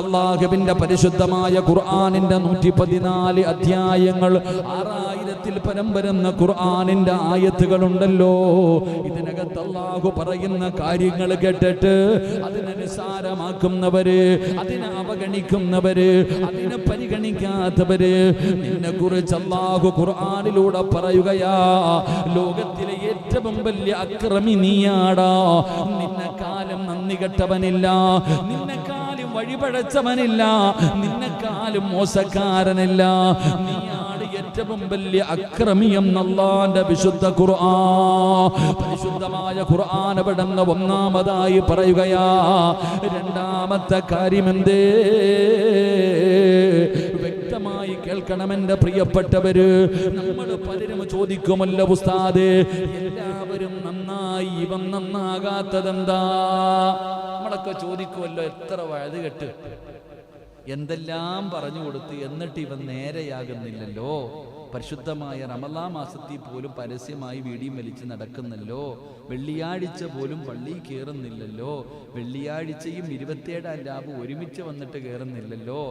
അല്ലാഹുവിന്റെ പരിശുദ്ധമായ ഖുർആനിന്റെ 114 അധ്യായങ്ങൾ 6000-ൽ പരം വരുന്ന ഖുർആനിന്റെ ആയത്തുകളുണ്ടല്ലോ. ഇതിനകത്ത് അല്ലാഹു പറയുന്ന കാര്യങ്ങൾ കേട്ടിട്ട് അതിനെ നിസ്സാരമാക്കുന്നവര്, അതിനെ അവഗണിക്കുന്നവര്, അതിനെ പരിഗണിക്കാത്തവര്, നിന്നെ കുറിച്ച് അല്ലാഹു ഖുർആനിലൂടെ പറയുകയാ, ലോകത്തിലെ ഏറ്റവും വലിയ അക്രമി നീയാടാ, നിന്നെക്കാലം നന്ദി കെട്ടവനില്ല, നിന്നെക്കാലും വഴിപഴച്ചവനില്ല, നിന്നെക്കാലും മോശക്കാരനില്ല, നീയാണ് ഏറ്റവും വലിയ അക്രമിയെന്ന് അല്ലാഹുവിന്റെ വിശുദ്ധ ഖുർആൻ. പരിശുദ്ധമായ ഖുർആൻ അവിടുന്ന് ഒന്നാമതായി പറയുകയാ. രണ്ടാമത്തെ കാര്യമെന്തേ? വ്യക്തമായി കേൾക്കണം എന്റെ പ്രിയപ്പെട്ടവര്. നമ്മൾ പലരും ചോദിക്കുമല്ലോ, ഉസ്താദേ എല്ലാവരും നന്നായി, ഇവൻ നന്നാകാത്തതെന്താ? നമ്മളൊക്കെ ചോദിക്കുമല്ലോ, എത്ര വഴുത് കെട്ട് എന്തെല്ലാം പറഞ്ഞു കൊടുത്ത്, എന്നിട്ട് ഇവൻ നേരെയാകുന്നില്ലല്ലോ. പരിശുദ്ധമായ റമളാൻ മാസത്തിൽ പോലും പരസ്യമായി വീടിയും വലിച്ച് നടക്കുന്നല്ലോ. വെള്ളിയാഴ്ച പോലും പള്ളിയിൽ കയറുന്നില്ലല്ലോ. വെള്ളിയാഴ്ചയും 27-ാം രാവ് ഒരുമിച്ച് വന്നിട്ട് കയറുന്നില്ലല്ലോ.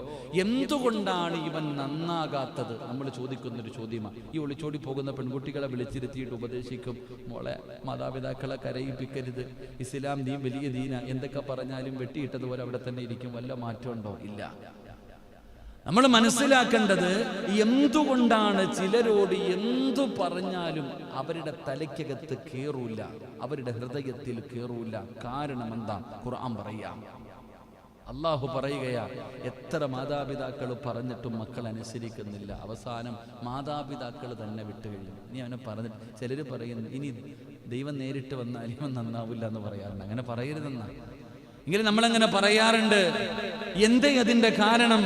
എന്തുകൊണ്ടാണ് ഇവൻ നന്നാകാത്തത്? നമ്മൾ ചോദിക്കുന്നൊരു ചോദ്യമാണ്. ഈ ഒളിച്ചോടി പോകുന്ന പെൺകുട്ടികളെ വിളിച്ചിരുത്തിയിട്ട് ഉപദേശിക്കും, മോളെ മാതാപിതാക്കളെ കരയിപ്പിക്കരുത്, ഇസ്ലാം നീ വലിയ ദീന, എന്തൊക്കെ പറഞ്ഞാലും വെട്ടിയിട്ടതുപോലെ അവിടെ തന്നെ ഇരിക്കും, വല്ല മാറ്റമുണ്ടോ? ഇല്ല. നമ്മൾ മനസ്സിലാക്കേണ്ടത്, എന്തുകൊണ്ടാണ് ചിലരോട് എന്തു പറഞ്ഞാലും അവരുടെ തലയ്ക്കകത്ത് കേറൂല, അവരുടെ ഹൃദയത്തിൽ കേറൂല? കാരണം എന്താ? ഖുർആൻ പറയാം. അല്ലാഹു പറയുകയാ, എത്ര മാതാപിതാക്കൾ പറഞ്ഞിട്ടും മക്കൾ അനുസരിക്കുന്നില്ല. അവസാനം മാതാപിതാക്കൾ തന്നെ വിട്ടുകഴിഞ്ഞു. നീ അവനെ പറഞ്ഞിട്ട് ചിലർ പറയുന്നു, ഇനി ദൈവം നേരിട്ട് വന്നാൽ ഇവൻ നന്നാവില്ല എന്ന് പറയാറുണ്ട്. അങ്ങനെ പറയരുതെന്നാ. എങ്കിലും നമ്മളങ്ങനെ പറയാറുണ്ട്. എന്തേ അതിന്റെ കാരണം?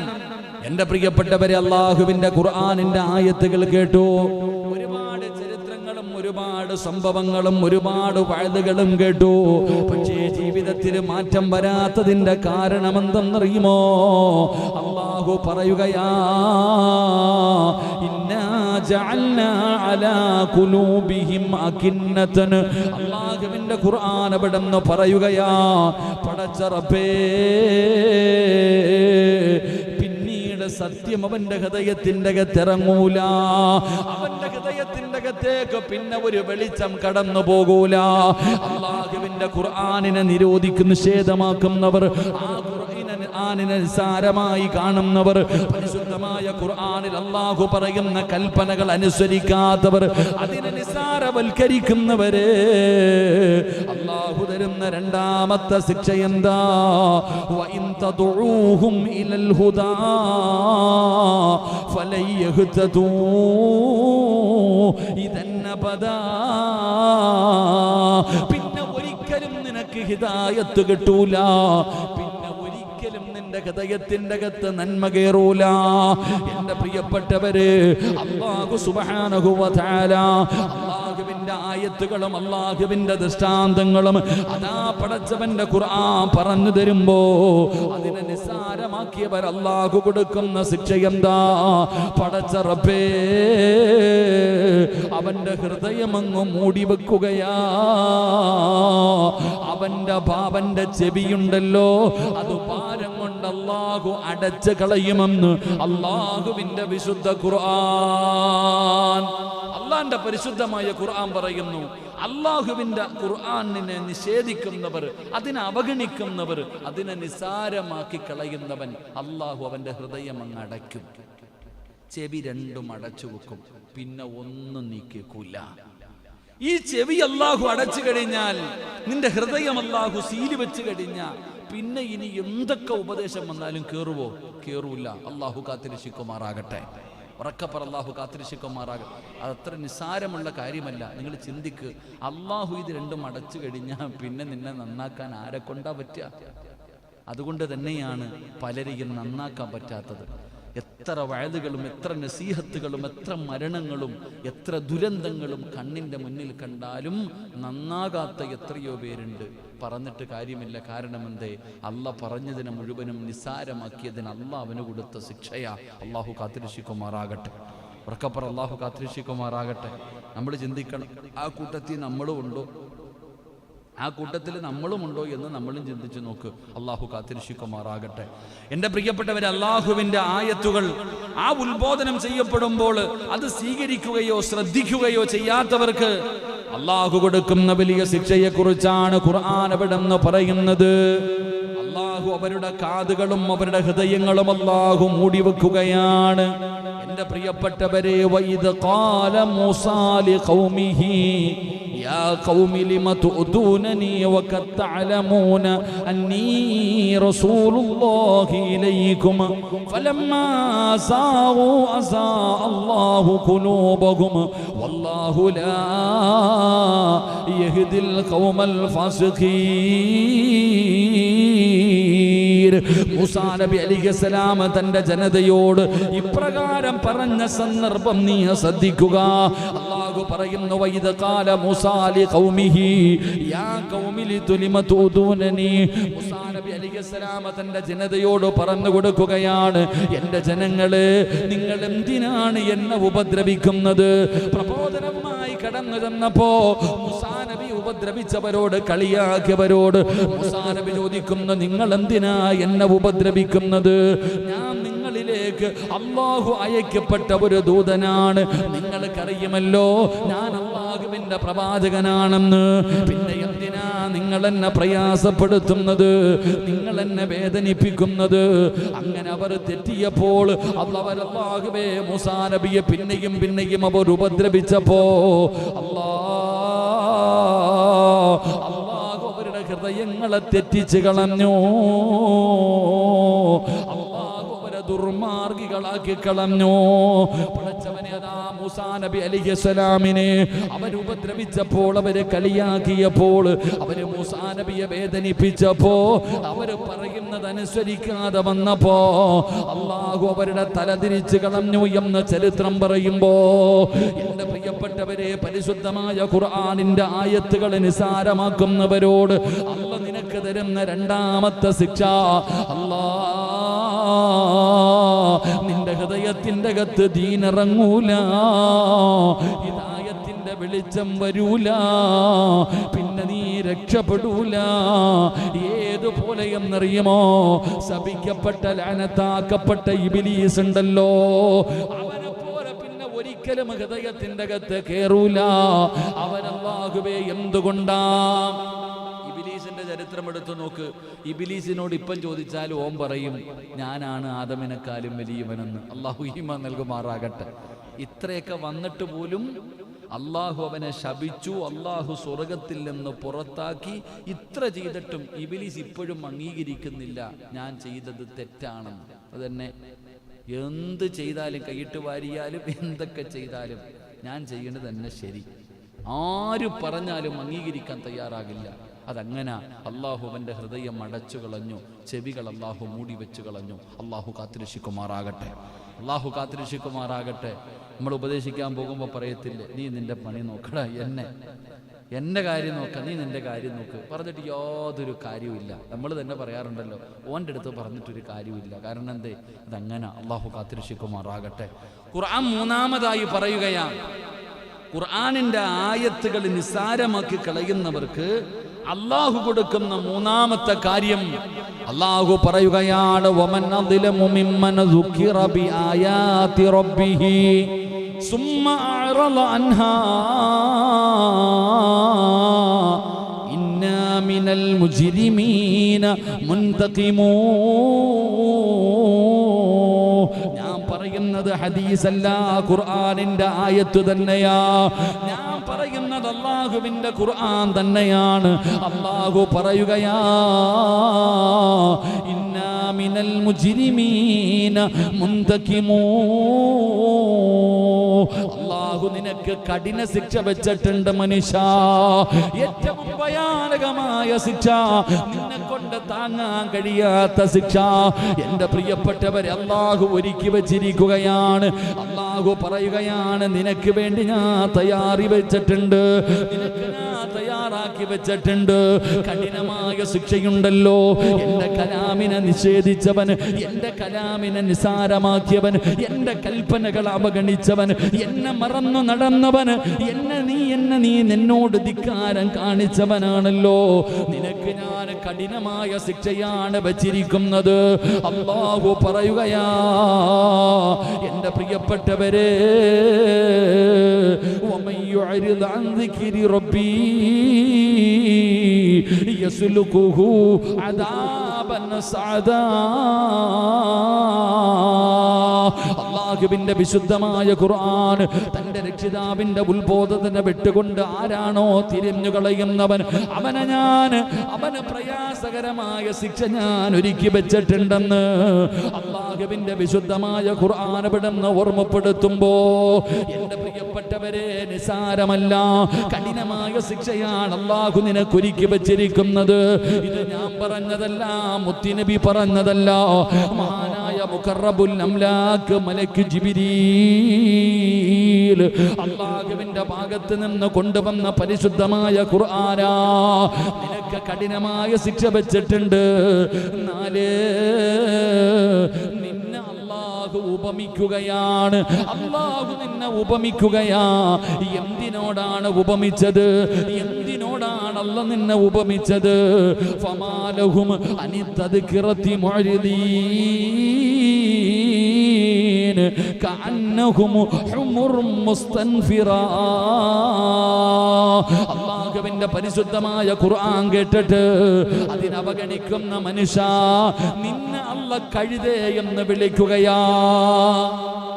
എന്റെ പ്രിയപ്പെട്ടവരെ, അല്ലാഹുവിന്റെ ഖുർആനിന്റെ ആയത്തുകൾ കേട്ടു. ഒരുപാട് ചരിത്രങ്ങളും ഒരുപാട് സംഭവങ്ങളും ഒരുപാട് വഅദുകളും കേട്ടു. പക്ഷേ ജീവിതത്തിൽ മാറ്റം വരാത്തതിന്റെ കാരണം എന്തെന്നറിയുമോ? അല്ലാഹു പറയുകയാ, ഇന്നാ ജഅൽനാ അലാ ഖുലൂബിഹിം അകിന്നതൻ. അല്ലാഹുവിന്റെ ഖുർആൻ അവിടെന്ന് പറയുകയാ, പടച്ച റബ്ബേ, സത്യം അവന്റെ ഹൃദയത്തിന്റെ അകത്തിറങ്ങൂല, അവന്റെ ഹൃദയത്തിന്റെ അകത്തേക്ക് പിന്നെ ഒരു വെളിച്ചം കടന്നു പോകൂല. അല്ലാഹുവിന്റെ ഖുർആനിനെ നിരോധിക്കുന്ന, നിഷേധമാക്കുന്നവർ, ആ ഖുർആനിനെ നിസ്സാരമായി കാണുന്നവർ, പരിശുദ്ധമായ ഖുർആനിൽ അല്ലാഹു പറയുന്ന കൽപ്പനകൾ അനുസരിക്കാത്തവർ, അതിനെ നിസ്സാരവൽക്കരിക്കുന്നവരെ അല്ലാഹു തരുന്ന രണ്ടാമത്തെ ശിക്ഷ എന്താ? വഇൻ തദഊഹും ഇലൽ ഹുദാ ഫലൻ യഹ്തദൂ ഇദൻ അബദാ. പിന്നെ ഒരിക്കലും നിനക്ക് ഹിദായത്ത് കിട്ടൂല, പിന്നെ ഒരിക്കലും നിന്റെ ഹൃദയത്തിന്റെ അകത്ത് നന്മ കേറൂല. എന്റെ പ്രിയപ്പെട്ടവര്, അല്ലാഹു സുബ്ഹാനഹു വ തആല അല്ലാഹുവിന്റെ ആയത്തുകളും അല്ലാഹുവിന്റെ ദൃഷ്ടാന്തങ്ങളും അതാ പടച്ചവന്റെ ഖുർആൻ പറഞ്ഞു തരുമ്പോ അതിനെ നിസ്സാരമാക്കിയവർ അല്ലാഹു കൊടുക്കുന്ന ശിക്ഷ എന്താ? പടച്ച റബ്ബേ, അവന്റെ ഹൃദയം അങ്ങ് മൂടി വെക്കുകയാ. അവന്റെ ചെവിയുണ്ടല്ലോ, അത് ഭാരം കൊണ്ട് അല്ലാഹു അടച്ചു കളയുമെന്ന് അല്ലാഹുവിന്റെ വിശുദ്ധ ഖുർആൻ. അല്ലാഹുവിന്റെ പരിശുദ്ധമായ ഖുർആൻ പറയുന്നു, അല്ലാഹുവിന്റെ ഖുർആനിനെ നിഷേധിക്കുന്നവർ, അതിനെ അവഗണിക്കുന്നവർ, അതിനെ നിസാരമാക്കി കളയുന്നവൻ അല്ലാഹു അവന്റെ ഹൃദയം അങ്ങ് അടയ്ക്കും. ചെവി രണ്ടും അടച്ചു വെക്കും, പിന്നെ ഒന്നും നീ കേൾക്കൂല. ഈ ചെവി അല്ലാഹു അടച്ചു കഴിഞ്ഞാൽ, നിന്റെ ഹൃദയം അല്ലാഹു സീല് വെച്ച് കഴിഞ്ഞാൽ, പിന്നെ ഇനി എന്തൊക്കെ ഉപദേശം വന്നാലും കേറുവോ? കേറൂല. അല്ലാഹു കാത്തിരക്ഷിക്കുമാറാകട്ടെ. ഉറക്കപ്പറ, അല്ലാഹു കാത്തിരക്ഷിക്കുമാറാകട്ടെ. അതത്ര നിസ്സാരമുള്ള കാര്യമല്ല. നിങ്ങൾ ചിന്തിക്ക്, അല്ലാഹു ഇത് രണ്ടും അടച്ചു കഴിഞ്ഞാൽ പിന്നെ നിന്നെ നന്നാക്കാൻ ആരെ കൊണ്ടാ പറ്റുക? അതുകൊണ്ട് തന്നെയാണ് പലരെയും നന്നാക്കാൻ പറ്റാത്തത്. എത്ര വഅദുകളും എത്ര നസീഹത്തുകളും എത്ര മരണങ്ങളും എത്ര ദുരന്തങ്ങളും കണ്ണിൻ്റെ മുന്നിൽ കണ്ടാലും നന്നാകാത്ത എത്രയോ പേരുണ്ട്. പറഞ്ഞിട്ട് കാര്യമില്ല. കാരണം എന്തേ? അല്ല പറഞ്ഞതിനെ മുഴുവനും നിസാരമാക്കിയതിന് അല്ലാഹ് അവന് കൊടുത്ത ശിക്ഷയാ. അല്ലാഹു കാത്തിരക്ഷിക്കുമാറാകട്ടെ. ഉറക്കപ്പറ, അല്ലാഹു കാത്തിരക്ഷിക്കുമാറാകട്ടെ. നമ്മൾ ചിന്തിക്കണം, ആ കൂട്ടത്തിൽ നമ്മളും ഉണ്ടോ? ആ കൂട്ടത്തിൽ നമ്മളുമുണ്ടോ എന്ന് നമ്മളും ചിന്തിച്ചു നോക്ക്. അള്ളാഹു കാത്തിരക്ഷിക്കുമാറാകട്ടെ. എൻ്റെ പ്രിയപ്പെട്ടവരെ, അള്ളാഹുവിൻ്റെ ആയത്തുകൾ ആ ഉത്ബോധനം ചെയ്യപ്പെടുമ്പോൾ അത് സ്വീകരിക്കുകയോ ശ്രദ്ധിക്കുകയോ ചെയ്യാത്തവർക്ക് അള്ളാഹു കൊടുക്കുന്ന വലിയ ശിക്ഷയെക്കുറിച്ചാണ് ഖുർആൻ അവിടെന്ന് പറയുന്നത്. അള്ളാഹു അവരുടെ കാതുകളും അവരുടെ ഹൃദയങ്ങളും അള്ളാഹു മൂടിവെക്കുകയാണ്. എൻ്റെ പ്രിയപ്പെട്ടവരെ, വഇദ് ഖാല മൂസാ ലിഖൗമിഹി യാ ഖൗമി ലിമ തുഅ്തൂനനി വഖദ് തഅലമൂന അന്നീ റസൂലുള്ളാഹി ഇലൈക്കും ഫലമ്മാ സാഉ അസാ അല്ലാഹു ഖുലൂബഹും വല്ലാഹു ലാ യഹ്ദിൽ ഖൗമൽ ഫാസിഖീൻ. മൂസാ നബി അലൈഹിസ്സലാം തന്റെ ജനതയോട് ഇപ്രകാരം പറഞ്ഞ സന്ദർഭം നീ ശ്രദ്ധിക്കുക. അല്ലാഹു പറയുന്നു, വഇദ് ഖാല മൂസാ ലിഖൗമിഹി യാ ഖൗമി ലിമ തുഅ്തൂനനി. മൂസാ നബി അലൈഹിസ്സലാം തന്റെ ജനതയോട് പറഞ്ഞു കൊടുക്കുകയാണ്, എൻ്റെ ജനങ്ങളെ, നിങ്ങൾ എന്തിനാണ് എന്നെ ഉപദ്രവിക്കുന്നത്? പ്രബോധനവുമായി കടന്നു ചെന്നപ്പോ മൂസാ നബി ഉപദ്രവിച്ചവരോട്, കളിയാക്കിയവരോട് മൂസാ നബി ചോദിക്കുന്നു, നിങ്ങൾ എന്തിനാ എന്നെ ഉപദ്രവിക്കുന്നത്? ഞാൻ നിങ്ങളിലേക്ക് അല്ലാഹു അയക്കപ്പെട്ട ഒരു ദൂതനാണ്. നിങ്ങൾക്കറിയുമല്ലോ ഞാൻ അല്ലാഹുവിന്റെ പ്രവാചകനാണെന്ന്. പിന്നെ എന്തിനാ നിങ്ങൾ എന്നെ പ്രയാസപ്പെടുത്തുന്നത്, നിങ്ങൾ എന്നെ വേദനിപ്പിക്കുന്നത്? അങ്ങനെ അവർ തെറ്റിയപ്പോൾ അല്ലാഹുവേ മൂസാ നബിയെ പിന്നെയും പിന്നെയും അവർ ഉപദ്രവിച്ചപ്പോ അല്ലാഹു അവരുടെ ഹൃദയങ്ങളെ തെറ്റിച്ച് കളഞ്ഞു. അല്ലാഹു അവരെ ദുർമാർഗികളാക്കി കളഞ്ഞു. പടച്ചവനെ, അതാ മൂസാ നബി അലൈഹിസ്സലാമിനെ അവർ ഉപദ്രവിച്ചപ്പോൾ, അവരെ കളിയാക്കിയപ്പോൾ, അവര് മൂസാ നബിയെ വേദനിപ്പിച്ചപ്പോ, അവര് പറയുന്നത് അനുസരിക്കാതെ വന്നപ്പോ അല്ലാഹു അവരുടെ തല തിരിച്ചു കളഞ്ഞു എന്ന് ചരിത്രം പറയുമ്പോ, എന്റെ പ്രിയപ്പെട്ടവരെ, പരിശുദ്ധമായ ഖുർആനിന്റെ ആയത്തുകൾ നിസാരമാക്കുന്നവരോട് അല്ലാഹു നിനക്ക് തരുന്ന രണ്ടാമത്തെ ശിക്ഷ, നിന്റെ ഹൃദയത്തിന്റെ അകത്ത് ദീനിറങ്ങൂല, ഹിദായത്തിന്റെ വെളിച്ചം വരൂല, പിന്നെ നീ രക്ഷപ്പെടൂല. ഏതുപോലെയെന്നറിയുമോ? ശപിക്കപ്പെട്ട ലഅനത്താക്കപ്പെട്ട ഇബ്ലീസ് ഉണ്ടല്ലോ, അവനെ പോലെ പിന്നെ ഒരിക്കലും ഹൃദയത്തിന്റെ അകത്ത് കേറൂല. അവൻ അല്ലാഹുവേ എന്തുകൊണ്ടാ? ഇബ്ലീസിന്റെ ചരിത്രം എടുത്തു നോക്ക്. ഇബ്ലീസിനോട് ഇപ്പം ചോദിച്ചാൽ ഓൻ പറയും, ഞാനാണ് ആദമിനെക്കാളും വലിയവനെന്ന്. അല്ലാഹു ഈമാൻ നൽകുമാറാകട്ടെ. ഇത്രയൊക്കെ വന്നിട്ട് പോലും അല്ലാഹു അവനെ ശപിച്ചു, അല്ലാഹു സ്വർഗത്തിൽ നിന്ന് പുറത്താക്കി. ഇത്ര ചെയ്തിട്ടും ഇബ്ലീസ് ഇപ്പോഴും അംഗീകരിക്കുന്നില്ല ഞാൻ ചെയ്തത് തെറ്റാണെന്ന്. അതന്നെ, എന്ത് ചെയ്താലും, കൈയിട്ട് വാരിയാലും എന്തൊക്കെ ചെയ്താലും ഞാൻ ചെയ്യുന്നത് തന്നെ ശരി, ആര് പറഞ്ഞാലും അംഗീകരിക്കാൻ തയ്യാറാകില്ല. അതങ്ങനെ അല്ലാഹു അവൻ്റെ ഹൃദയം അടച്ചു കളഞ്ഞു, ചെവികൾ അല്ലാഹു മൂടി വെച്ചു കളഞ്ഞു. അല്ലാഹു കാത്തിരക്ഷിക്കുമാറാകട്ടെ. അല്ലാഹു കാത്തിരക്ഷിക്കുമാറാകട്ടെ. നമ്മൾ ഉപദേശിക്കാൻ പോകുമ്പോൾ പറയത്തില്ലേ, നീ നിന്റെ പണി നോക്കടാ, എൻ്റെ കാര്യം നോക്ക, നീ നിന്റെ കാര്യം നോക്ക് പറഞ്ഞിട്ട് യാതൊരു കാര്യവുമില്ല. നമ്മൾ തന്നെ പറയാറുണ്ടല്ലോ, ഓൻ്റെ അടുത്ത് പറഞ്ഞിട്ടൊരു കാര്യമില്ല. കാരണം എന്തേ? അതങ്ങനെ. അല്ലാഹു കാത്തിരക്ഷിക്കുമാറാകട്ടെ. ഖുർആൻ മൂന്നാമതായി പറയുകയാണ്, ഖുർആനിന്റെ ആയത്തുകൾ നിസ്സാരമാക്കി കളയുന്നവർക്ക് അല്ലാഹു കൊടുക്കുന്ന മൂന്നാമത്തെ കാര്യം, അല്ലാഹു പറയുകയാണ്, വമൻ അദ്ലമു മിമ്മൻ ദുക്കിറ ബിആയാതി റബ്ബിഹി സുമ്മ അഅറള അൻഹാ ഇന്നാ മിനൽ മുജ്രിമീന മുൻതഖിമൂൻ. ഞാൻ പറയുന്നത് ഹദീസല്ല, ഖുർആനിന്റെ ആയത്ത് തന്നെയാ. ഞാൻ പറയുന്നത് അല്ലാഹുവിന്റെ ഖുർആൻ തന്നെയാണ്. അല്ലാഹു പറയുകയാ, ഇന്നാ മിനൽ മുജ്രിമീന മുൻതഖിമൂൻ. അല്ലാഹു നിനക്ക് കഠിന ശിക്ഷ വെച്ചിട്ടുണ്ട് മനുഷ്യ. ഏറ്റവും ഭയാനകമായ ശിക്ഷ, നിന്നെ കൊണ്ട് താങ്ങാൻ കഴിയാത്ത ശിക്ഷ. എന്റെ പ്രിയപ്പെട്ടവരെ, അല്ലാഹു ഒരുക്കി വെച്ചിരിക്കുകയാണ്. അല്ലാഹു പറയുകയാണ്, നിനക്ക് വേണ്ടി ഞാൻ തയ്യാറി വെച്ചിട്ടുണ്ട്, നിനക്ക് ഞാൻ തയ്യാറി തയ്യാറാക്കി വെച്ചിട്ടുണ്ട്. കഠിനമായ ശിക്ഷയുണ്ടല്ലോ. എന്റെ കലാമിനെ നിഷേധിച്ചവൻ, എന്റെ കലാമിനെ നിസാരമാക്കിയവൻ, എന്റെ കൽപ്പനകൾ അവഗണിച്ചവൻ, എന്നെ മറന്നു നടന്നവൻ, എന്നെ നീ നിന്നോട് ധിക്കാരം കാണിച്ചവനാണല്ലോ. നിനക്ക് ഞാൻ കഠിനമായ ശിക്ഷയാണ് വച്ചിരിക്കുന്നത്. അല്ലാഹു പറയുകയാ, എന്റെ പ്രിയപ്പെട്ടവരെ, വമൻ യുഅരിദ് അൻ ദിക്രി റബ്ബി യസ്ലുകുഹു അദാബൻ സഅദാ. അല്ലാഹുവിന്റെ വിശുദ്ധമായ ഖുർആൻ തന്റെ രക്ഷിതാവിന്റെ ഉത്ബോധന വിട്ടുകൊണ്ട് ആരാണോ തിരിഞ്ഞു കളയുന്നവൻ, അവന് പ്രയാസകരമായ ശിക്ഷ ഞാൻ ഒരുക്കി വെച്ചിട്ടുണ്ടെന്ന് അല്ലാഹുവിന്റെ വിശുദ്ധമായ ഖുർആൻ ഇവിടുന്ന് ഓർമ്മപ്പെടുത്തുമ്പോ, എന്റെ പ്രിയപ്പെട്ടവരെ, നിസാരമല്ല, കഠിനമായ ശിക്ഷയാണ് അല്ലാഹു നിനക്ക് ഒരുക്കി വെച്ചിരിക്കുന്നത്. ഇത് ഞാൻ പറഞ്ഞതല്ല, മുത്തുനബി പറഞ്ഞതല്ല. മഹാനായ മുഖറബുൽ അംലാക്ക് മലക്ക് ജിബ്രീൽ അല്ലാഹുവിന്റെ ഭാഗത്ത് നിന്ന് കൊണ്ടുവന്ന പരിശുദ്ധമായ ഖുർആനാ. നിനക്ക് കഠിനമായ ശിക്ഷ വെച്ചിട്ടുണ്ട്. നിന്നെ അല്ലാഹു ഉപമിക്കുകയാണ്. അല്ലാഹു നിന്നെ ഉപമിക്കുകയാ. എന്തിനോടാണ് ഉപമിച്ചത്? എന്തിനോടാണ് അല്ലാഹു നിന്നെ ഉപമിച്ചത്? ഫമാലഹും അനിത്തദ്കിറതി മുഅ്രിദീൻ കഅന്നഹും ഹുമുർ മുസ്തൻഫിറാ. അല്ലാഹുവിന്റെ പരിശുദ്ധമായ ഖുർആൻ കേട്ടിട്ട് അതിനവഗണിക്കുന്ന മനുഷ്യ, നിന്നെ അല്ലാഹു കഴുതേ എന്ന് വിളിക്കുകയാ.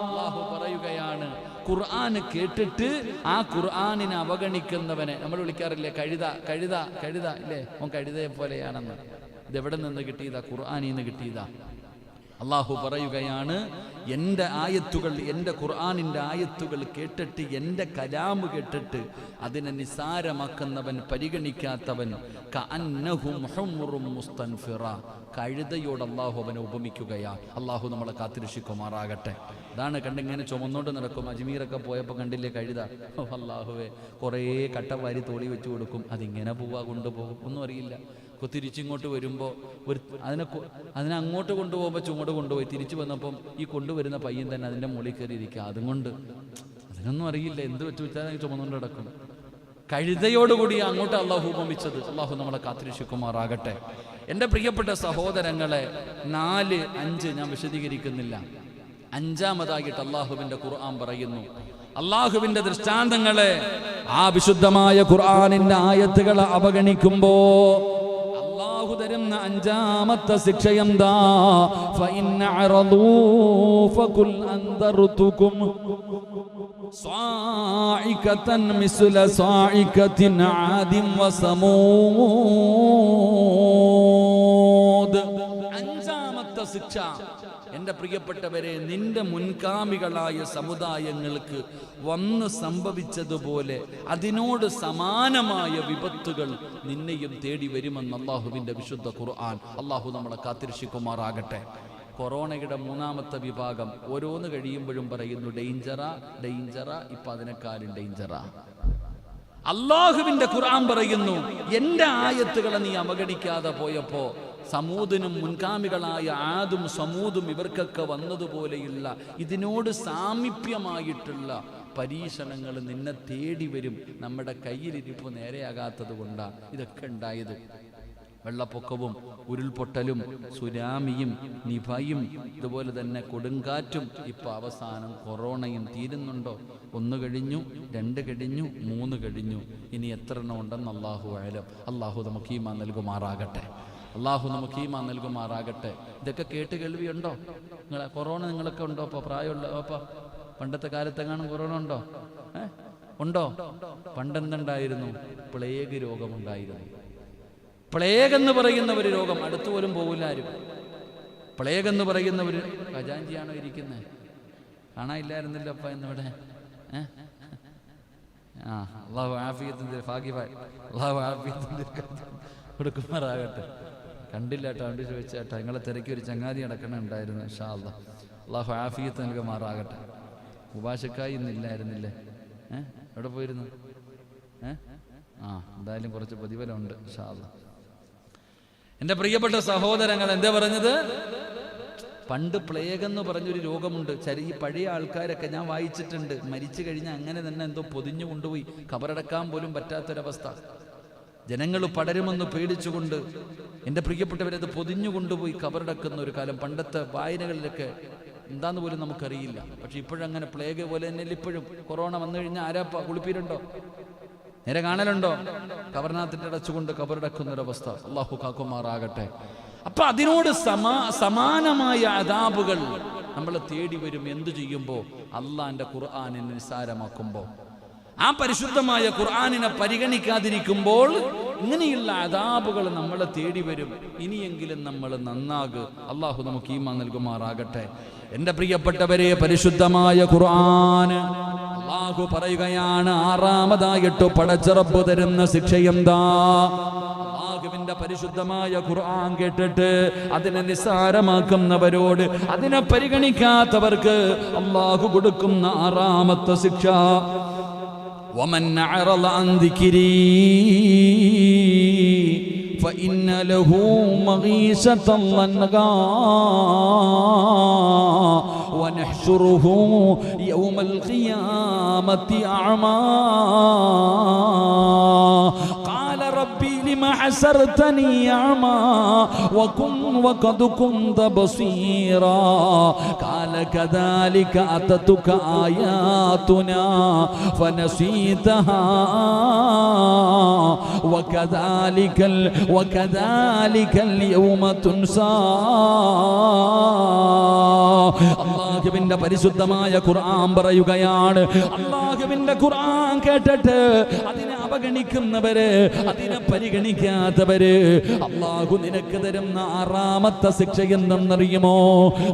അല്ലാഹു പറയുകയാണ്, ഖുർആൻ കേട്ടിട്ട് ആ ഖുർആനിനെ അവഗണിക്കുന്നവനെ നമ്മൾ വിളിക്കാറില്ലേ കഴുത, കഴുത, കഴുത ഇല്ലേ? അവൻ കഴുതയെ പോലെയാണെന്ന്. ഇതെവിടെ നിന്ന് കിട്ടിയതാ? ഖുർആനിൽ നിന്ന് കിട്ടിയതാ. അല്ലാഹു പറയുകയാണ്, എൻ്റെ ആയത്തുകൾ, എൻ്റെ ഖുർആനിൻ്റെ ആയത്തുകൾ കേട്ടിട്ട്, എൻ്റെ കലാമ് കേട്ടിട്ട് അതിനെ നിസാരമാക്കുന്നവൻ, പരിഗണിക്കാത്തവൻ, കഅന്നഹും ഹുമുറും മുസ്തൻഫിറ, കഴുതയോട് അല്ലാഹു അവനെ ഉപമിക്കുകയാ. അല്ലാഹു നമ്മളെ കാത്തിരക്ഷിക്കുമാറാകട്ടെ. അതാണ് കണ്ടിങ്ങനെ ചുമന്നോണ്ട് നടക്കും. അജ്മീറൊക്കെ പോയപ്പോൾ കണ്ടില്ലേ കഴുത? അല്ലാഹുവേ, കുറേ കട്ട വാരി തോളി വെച്ച് കൊടുക്കും. അതിങ്ങനെ പോവാ, കൊണ്ടുപോകും, ഒന്നും അറിയില്ല. തിരിച്ചിങ്ങോട്ട് വരുമ്പോൾ അതിനെ അങ്ങോട്ട് കൊണ്ടുപോകുമ്പോൾ ചുമട് കൊണ്ടുപോയി, തിരിച്ചു വന്നപ്പം ഈ കൊണ്ടുവരുന്ന പയ്യൻ തന്നെ അതിൻ്റെ മുകളിൽ കയറിയിരിക്കുക. അതുകൊണ്ട് അതിനൊന്നും അറിയില്ല, എന്ത് വെച്ചാൽ ചുമന്നുകൊണ്ട് കിടക്കും. കഴുതയോടുകൂടി അങ്ങോട്ട് അല്ലാഹു ഉപമിച്ചത്. അല്ലാഹു നമ്മളെ കാത്തിരക്ഷിക്കുമാറാകട്ടെ. എൻ്റെ പ്രിയപ്പെട്ട സഹോദരങ്ങളെ, 4, 5 ഞാൻ വിശദീകരിക്കുന്നില്ല. 5-മതായിട്ട് അല്ലാഹുവിൻ്റെ ഖുർആൻ പറയുന്നു. അല്ലാഹുവിന്റെ ദൃഷ്ടാന്തങ്ങളെ, ആ വിശുദ്ധമായ ഖുർആനിന്റെ ആയത്തുകളെ അവഗണിക്കുമ്പോ അല്ലാഹു തരുന്ന 5-മത്തെ ശിക്ഷ എന്താ? ഫഇൻ അറദൂ ഫഖുൽ അൻദർതുകും സാഇകതൻ മിസ്ല സാഇകതിൻ ആദിൻ വസമൂദ്. 5-മത്തെ ശിക്ഷ, എൻ്റെ പ്രിയപ്പെട്ടവരെ, നിന്റെ മുൻഗാമികളായ സമുദായങ്ങൾക്ക് വന്ന് സംഭവിച്ചതുപോലെ അതിനോട് സമാനമായ വിപത്തുകൾ നിന്നെയും തേടി വരുമെന്ന് അല്ലാഹുവിൻ്റെ വിശുദ്ധ ഖുർആൻ. അല്ലാഹു നമ്മളെ കാത്തിരക്ഷിക്കുമാറാകട്ടെ. കൊറോണയുടെ 3-മത്തെ വിഭാഗം ഓരോന്ന് കഴിയുമ്പോഴും പറയുന്നു ഡേഞ്ചറാ, ഡേഞ്ചറാ, ഇപ്പം അതിനെക്കാളും ഡേഞ്ചറാ. അല്ലാഹുവിൻ്റെ ഖുർആൻ പറയുന്നു, എൻ്റെ ആയത്തുകളെ നീ അവഗണിക്കാതെ പോയപ്പോ സമൂദിനും മുൻഗാമികളായ ആദും സമൂദും ഇവർക്കൊക്കെ വന്നതുപോലെയുള്ള ഇതിനോട് സാമീപ്യമായിട്ടുള്ള പരീക്ഷണങ്ങൾ നിന്നെ തേടി വരും. നമ്മുടെ കയ്യിലിരിപ്പ് നേരെയാകാത്തത് കൊണ്ടാണ് ഇതൊക്കെ ഉണ്ടായത്. വെള്ളപ്പൊക്കവും ഉരുൾപൊട്ടലും സുനാമിയും നിപയും ഇതുപോലെ തന്നെ കൊടുങ്കാറ്റും, ഇപ്പം അവസാനം കൊറോണയും തീരുന്നുണ്ടോ? 1 കഴിഞ്ഞു, 2 കഴിഞ്ഞു, 3 കഴിഞ്ഞു. ഇനി എത്ര എണ്ണം ഉണ്ടെന്ന് അല്ലാഹു അഅലം. അല്ലാഹു നമുക്ക് ഈമാൻ നൽകുമാറാകട്ടെ. അല്ലാഹു നമുക്ക് ഈമാൻ നൽകുമാറാകട്ടെ. ഇതൊക്കെ കേട്ട് കേൾവിയുണ്ടോ? കൊറോണ നിങ്ങളൊക്കെ ഉണ്ടോ? ഇപ്പോൾ പ്രായമുള്ള പണ്ടത്തെ കാലത്തെങ്ങാനും കൊറോണ ഉണ്ടോ? ഉണ്ടോ? പണ്ടെന്തുണ്ടായിരുന്നു? പ്ലേഗ് രോഗമുണ്ടായിരുന്നു. പ്ലേഗ് എന്ന് പറയുന്ന ഒരു രോഗം അടുത്തു പോലും പോകില്ല ആരും. പ്ലേഗ് എന്ന് പറയുന്ന ഒരു ഖജാൻജിയാണോ ഇരിക്കുന്നത്? കാണാനില്ലായിരുന്നില്ല അപ്പ എന്നിവിടെ. അല്ലാഹു ആഫിയത്തിന്റെ ഭാഗ്യമായി അല്ലാഹു ആഫിയത്തിന്റെ കൊടുക്കുമാറാകട്ടെ. കണ്ടില്ല കേട്ടോ, കണ്ടു ചോദിച്ചേട്ടാ. നിങ്ങളെ തിരക്കി ഒരു ചങ്ങാതി നടക്കണുണ്ടായിരുന്നു. ഇൻഷാ അല്ലാഹ് അല്ലാഹു ആഫിയത്ത് നൽകുമാറാകട്ടെ. ഉപാശക്കായി ഇന്നില്ലായിരുന്നില്ലേ? എവിടെ പോയിരുന്നു? എന്തായാലും കുറച്ച് പ്രതിഫലമുണ്ട് ഇൻഷാ അല്ലാഹ്. എൻ്റെ പ്രിയപ്പെട്ട സഹോദരങ്ങൾ, എന്താ പറഞ്ഞത്? പണ്ട് പ്ലേഗ് എന്ന് പറഞ്ഞൊരു രോഗമുണ്ട്. ഈ പഴയ ആൾക്കാരൊക്കെ ഞാൻ വായിച്ചിട്ടുണ്ട്, മരിച്ചു കഴിഞ്ഞാൽ അങ്ങനെ തന്നെ എന്തോ പൊതിഞ്ഞു കൊണ്ടുപോയി കബറടക്കാൻ പോലും പറ്റാത്തൊരവസ്ഥ. ജനങ്ങൾ പടരുമെന്ന് പേടിച്ചുകൊണ്ട് എൻ്റെ പ്രിയപ്പെട്ടവരത് പൊതിഞ്ഞു കൊണ്ടുപോയി കബറടക്കുന്ന ഒരു കാലം പണ്ടത്തെ വായനകളിലൊക്കെ എന്താന്ന് പോലും നമുക്കറിയില്ല. പക്ഷെ ഇപ്പോഴങ്ങനെ പ്ലേഗ് പോലെ തന്നെ ഇപ്പോഴും കൊറോണ വന്നു കഴിഞ്ഞാൽ ആരാപ്പ കുളിപ്പീരുണ്ടോ? നേരെ കാണലുണ്ടോ? കബറിനകത്തിട്ട് അടച്ചുകൊണ്ട് കബറടക്കുന്നൊരവസ്ഥ. അള്ളാഹു കാക്കുമാറാകട്ടെ. അപ്പൊ അതിനോട് സമാനമായ അദാബുകൾ നമ്മൾ തേടി വരും. എന്തു ചെയ്യുമ്പോൾ? അള്ളാന്റെ ഖുർആനിനെ നിസ്സാരമാക്കുമ്പോൾ, ആ പരിശുദ്ധമായ ഖുർആനിനെ പരിഗണിക്കാതിരിക്കുമ്പോൾ ഇങ്ങനെയുള്ള അദാബുകൾ നമ്മളെ തേടി വരും. ഇനിയെങ്കിലും നമ്മൾ നന്നാക്. അള്ളാഹു നമുക്ക് ഈമാൻ നൽകുമാറാകട്ടെ. എൻ്റെ പ്രിയപ്പെട്ടവരെ, പരിശുദ്ധമായ ഖുർആൻ അള്ളാഹു പറയുകയാണ്, ആറാമതായിട്ട് പടച്ച റബ്ബ് തരുന്ന ശിക്ഷയെന്താ? അള്ളാഹുവിന്റെ പരിശുദ്ധമായ ഖുർആൻ കേട്ടിട്ട് അതിനെ നിസ്സാരമാക്കുന്നവരോട്, അതിനെ പരിഗണിക്കാത്തവർക്ക് അള്ളാഹു കൊടുക്കുന്ന ആറാമത്തെ ശിക്ഷ, ومن أعرض عن ذكري فإن له معيشة ضنكا ونحشره يوم القيامة أعمى قال ربي لما حشرتني أعمى وقد كنت بصيرا قال كذلك أتتك آياتنا فنسيتها وكذلك اليوم تنسى. അള്ളാഹുവിന്റെ പരിശുദ്ധമായ ഖുർആൻ പറയുകയാണ്, അള്ളാഹുവിന്റെ ഖുർആൻ കേട്ടിട്ട് അതിനെ അവഗണിക്കുന്നവര്, അതിനെ പരിഗണിക്കാത്തവര്, അള്ളാഹു നിനക്ക് തരുന്ന ആറാമത്തെ ശിക്ഷ എന്തെന്നറിയുമോ?